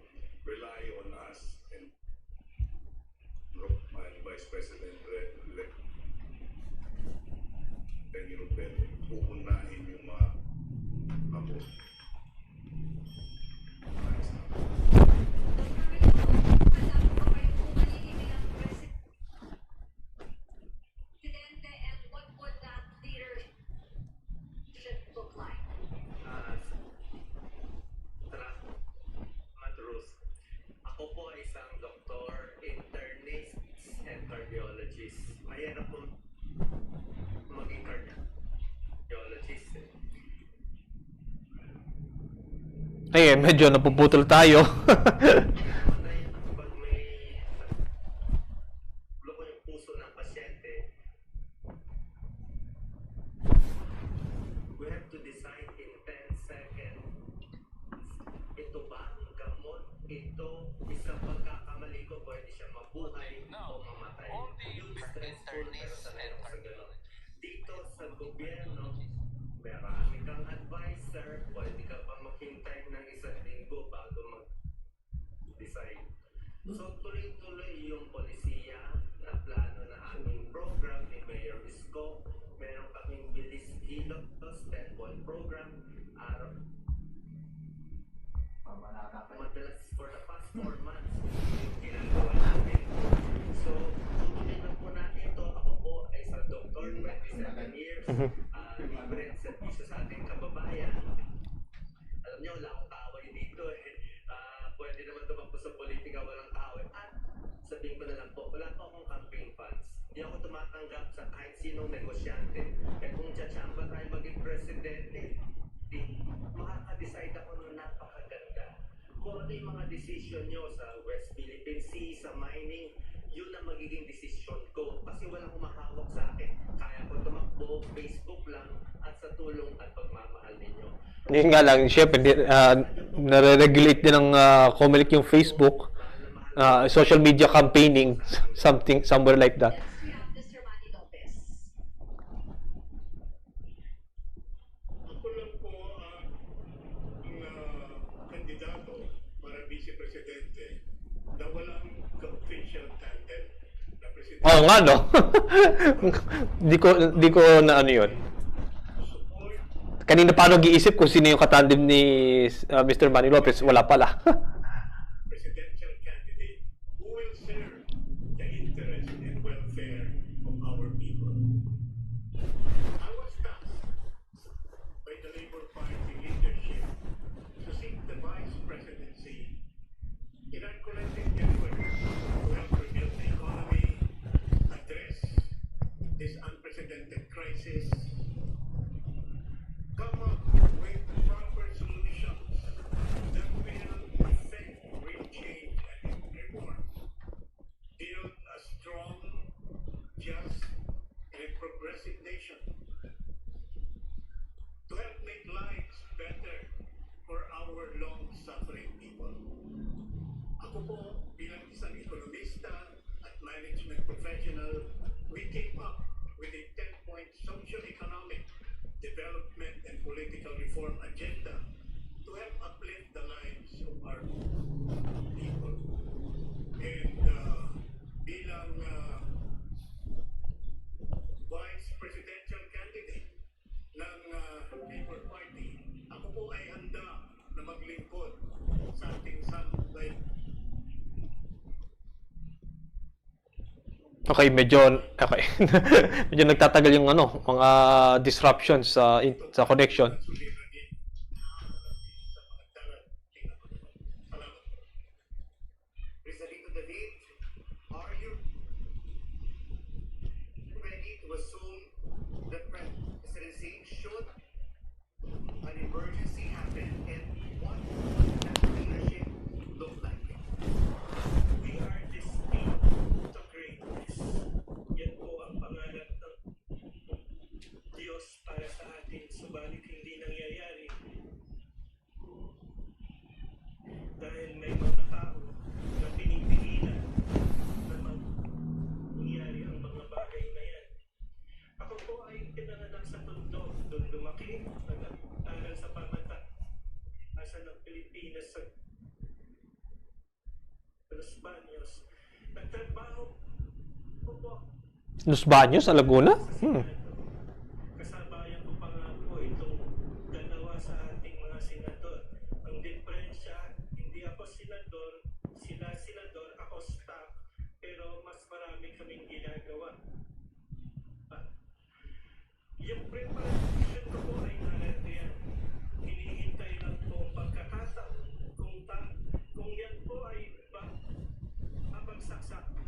rely on us and Vice President Benny Robel, who mahirap po maging cardiologist. Ay, medyo napuputol tayo. Pag may loko yung puso ng pasyente, we have to decide in 10 seconds. Ito ba ang gamot? Ito, isang pagkakamali ko, pwede siya mabuhay o mamatay. Yung stressful, pero sanay ako sa gano'n. Dito sa gobyerno, marami kang advisor, pwede ka pa maghintay ng isang linggo bago mag-decide. So, tuloy-tuloy yung polisiya na plano na aming program ni Mayor Isko. Meron kaming bilis kilos, 10-point program, araw. Madalas for the past 4 months, yung ginagawa namin. So, tutuloy na po natin ito. Ako po ay isang doktor, 27 years, libre at servisyo sa ating kababayan. Alam niyo, wala akong kaaway dito eh. Pwede naman tumakbo sa politika, walang kaaway. At sabihin ko na lang po, wala po akong campaign funds. Hindi ako tumatanggap sa kahit sinong negosyante. Eh kung tsachamba tayo maging presidente, makaka-decide ako ng napakaganda. Kung ano yung mga decision nyo sa West Philippine Sea, sa mining, yun ang magiging decision ko. Kasi walang humahawak sa akin. Kaya ko tumakbo, Facebook lang, at sa tulong at pagmamahal ninyo. Yun nga lang, syempre, nare-regulate din ng COMELEC yung Facebook, social media campaigning, something, somewhere like that. We have Mr. Manny Lopez. Ako lang po ang kandidato para vice-presidente na walang ka-official tandem na presidente. Oo nga, no? Di ko na ano yun. Kanina pa nag-iisip kung sino yung katandem ni Mr. Manny Lopez. Wala pala. Presidential candidate who will serve the interest and welfare of our people. I was tasked by the Labour Party leadership to seek the vice presidency in our collective effort to help rebuild the economy, address this unprecedented crisis, come up with proper solutions that will effect real change and reform, build a strong, just, and progressive nation, to help make lives better for our long-suffering people. Ako po, bilang isang ekonomista at management professional, we came up with a 10-point socio-economic development and political reform agenda to help uplift the lives of our people. And bilang vice presidential candidate ng Labour Party, ako po ay handa na maglingkod sa ating sambayan. Okay, medyo nagtatagal yung mga disruptions sa connection. Presidente David, are you ready to assume the presidency should an emergency happen, and what would that leadership look like? We are destined to greatness. Yan po ang pangarap ng Diyos para sa atin, subalit hindi nangyayari. Dahil may mga tao na pinipigilan na mangyari ang mga bagay na yan. Ako po ay pinanganak sa Tondo, doon lumaki, nag-aral sa pamata. Asa ng Pilipinas sa Los Baños. Nagtrabaho ko po. Los Baños, sa Laguna? Kasabayan ko pa nga po itong dalawa sa ating mga senador. Ang diferensya, hindi ako senador, sila senador, ako staff, pero mas marami kaming ginagawa. Yung preparation ko po ay narariyan. Hinihintay lang po ang pagkakataon kung yan po ay babagsak sa akin.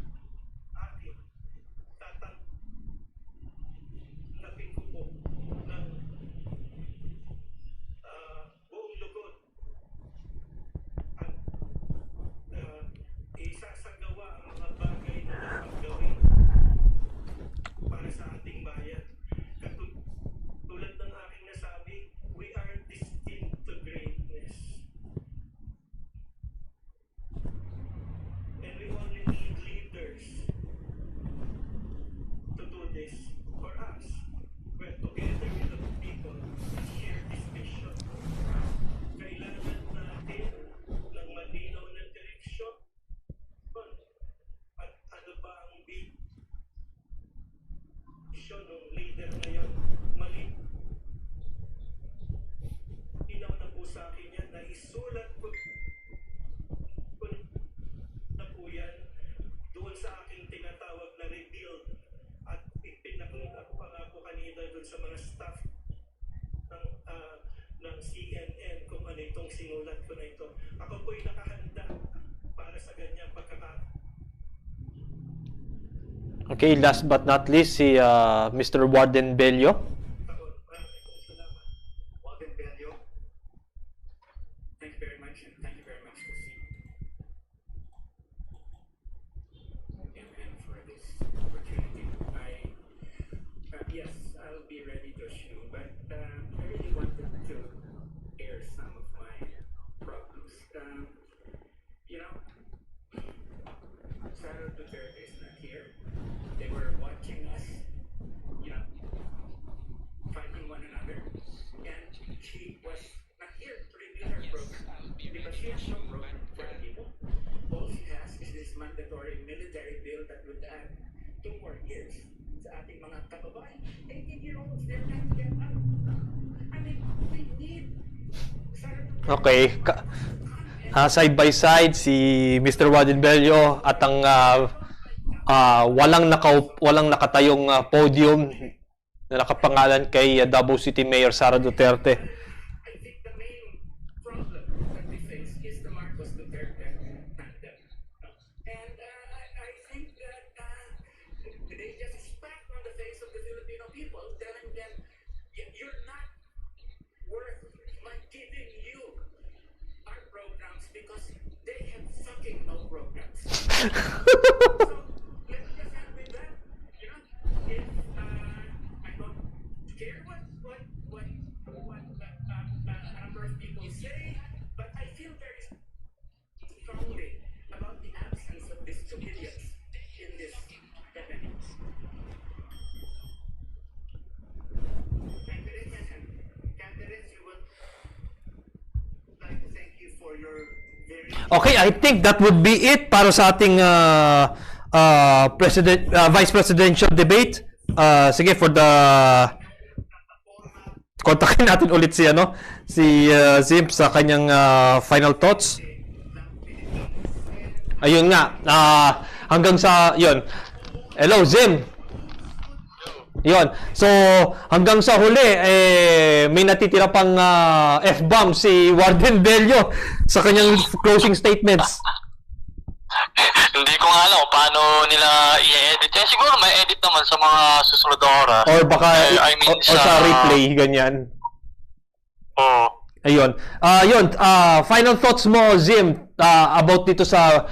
desisyon ng leader na yun, mali. Ilaw na po sa akin yan na isulat ko na po yan doon sa aking tinatawag na rebuild at pinakita ko pa nga po kanina doon sa mga staff ng CNN kung ano itong sinulat ko na ito. Ako po'y nakahanda para sa ganyang pagkakataon. Okay, last but not least, si Mr. Warden Bello. Warden Bello. Thank you very much, and thank you very much for and for this opportunity. Yes, I'll be ready to assume, but I really wanted to air some of my problems. You know, Senator Duterte is not here. They were watching us, you know, fighting one another, and she was not here to review her program because she has no program for the people. All she has is this mandatory military bill that would add 2 more years sa ating mga kababayan. 18-year-olds, they're not get out. I mean, we need Okay. Side by side si Mr. Warden Bello at ang walang nakatayong podium na nakapangalan kay Davao City Mayor Sara Duterte. I think the main problem that we face is the Marcos Duterte tandem. And I think that they just spat on the face of the Filipino people, telling them, you're not worth my giving you our programs because they have fucking no programs. So let's just have with that. You know, if I don't care what a number of people say, but I feel very strongly about the absence of these 2 idiots in this cabinet. Candidates, we would like to thank you for your very... Okay, I think that would be it para sa ating vice presidential debate. Sige, for the kontakin natin ulit si Zim sa kanyang final thoughts. Ayun nga, hanggang sa yun. Hello Zim. Yun. So, hanggang sa huli, may natitira pang F-bomb si Warden Bello sa kanyang closing statements. Hindi ko nga alam paano nila i-edit. Eh, siguro may edit naman sa mga susunod na oras. Or baka, or sa replay, ganyan. Oo. Ayun. Final thoughts mo, Zim, about dito sa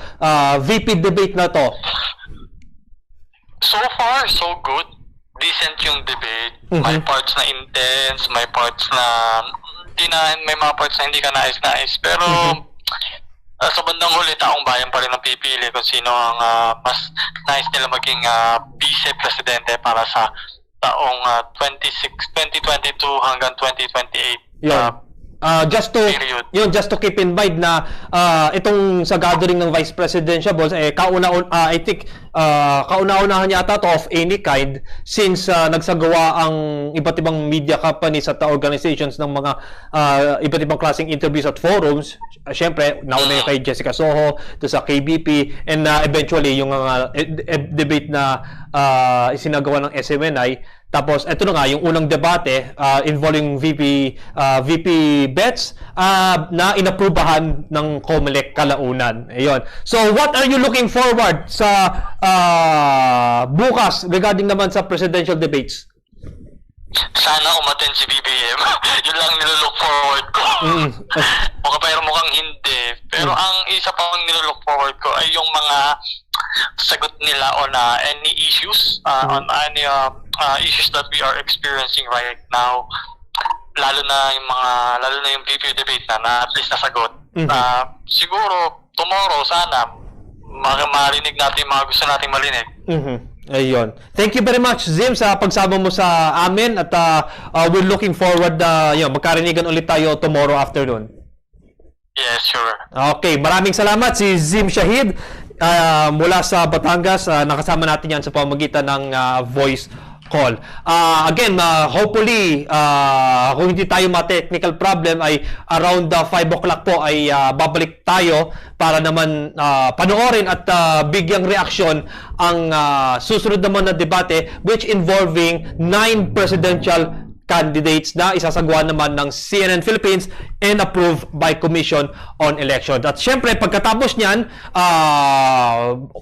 VP debate na to. So far, so good. Decent yung debate. May parts na intense, may parts na may mga parts na hindi ka nais-nais. Pero sa bandang huli, taong bayan pa rin ang pipili kung sino ang mas nais nila maging vice-presidente para sa taong 2022 hanggang 2028. Just to keep in mind na itong sa gathering ng vice presidentiables I think kauna-unahan yata to of any kind since nagsagawa ang iba't ibang media companies at organizations ng mga iba't ibang klaseng interviews at forums. Syempre nauna yung kay Jessica Soho to sa KBP and eventually yung debate na isinagawa ng SMNI. Tapos, ito na nga, yung unang debate involving VP Bets na inaprubahan ng COMELEC kalaunan. Ayun. So, what are you looking forward sa bukas regarding naman sa presidential debates? Sana umattend si BBM. Yun lang nilook forward ko. Pero mukhang hindi. Pero ang isa pang nilook forward ko ay yung mga sagot nila on any issues, on any issues that we are experiencing right now. Lalo na yung VP debate na at least nasagot. Siguro tomorrow sana marinig natin yung mga gusto nating marinig. Ayun. Thank you very much, Zim, sa pagsama mo sa amin at we're looking forward magkarinigan ulit tayo tomorrow afternoon. Yes, sure. Okay, maraming salamat si Zim Shahid mula sa Batangas. Nakasama natin yan sa pamamagitan ng Voice call. Again, hopefully, kung hindi tayo ma-technical problem, ay around 5 o'clock po ay babalik tayo para naman panoorin at bigyang reaksyon ang susunod naman na debate, which involving 9 presidential candidates na isasagawa naman ng CNN Philippines and approved by Commission on Elections. At syempre, pagkatapos niyan,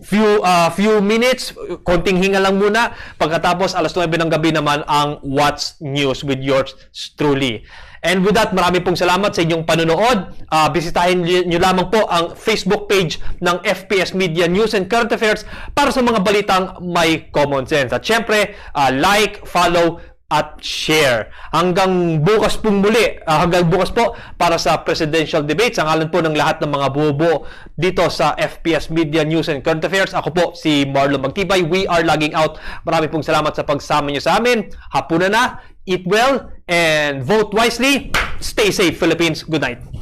few minutes, konting hinga lang muna. Pagkatapos, alas 9 ng gabi naman ang What's News with yours truly. And with that, marami pong salamat sa inyong panonood. Bisitahin nyo lamang po ang Facebook page ng FPS Media News and Current Affairs para sa mga balitang may common sense. At syempre, like, follow, at share. Hanggang bukas pong muli, hanggang bukas po para sa presidential debates. Ang alan po ng lahat ng mga buo dito sa FPS Media News and Current Affairs. Ako po si Marlon Magtibay. We are logging out. Marami pong salamat sa pagsama nyo sa amin. Hapunan na, eat well, and vote wisely. Stay safe, Philippines. Good night.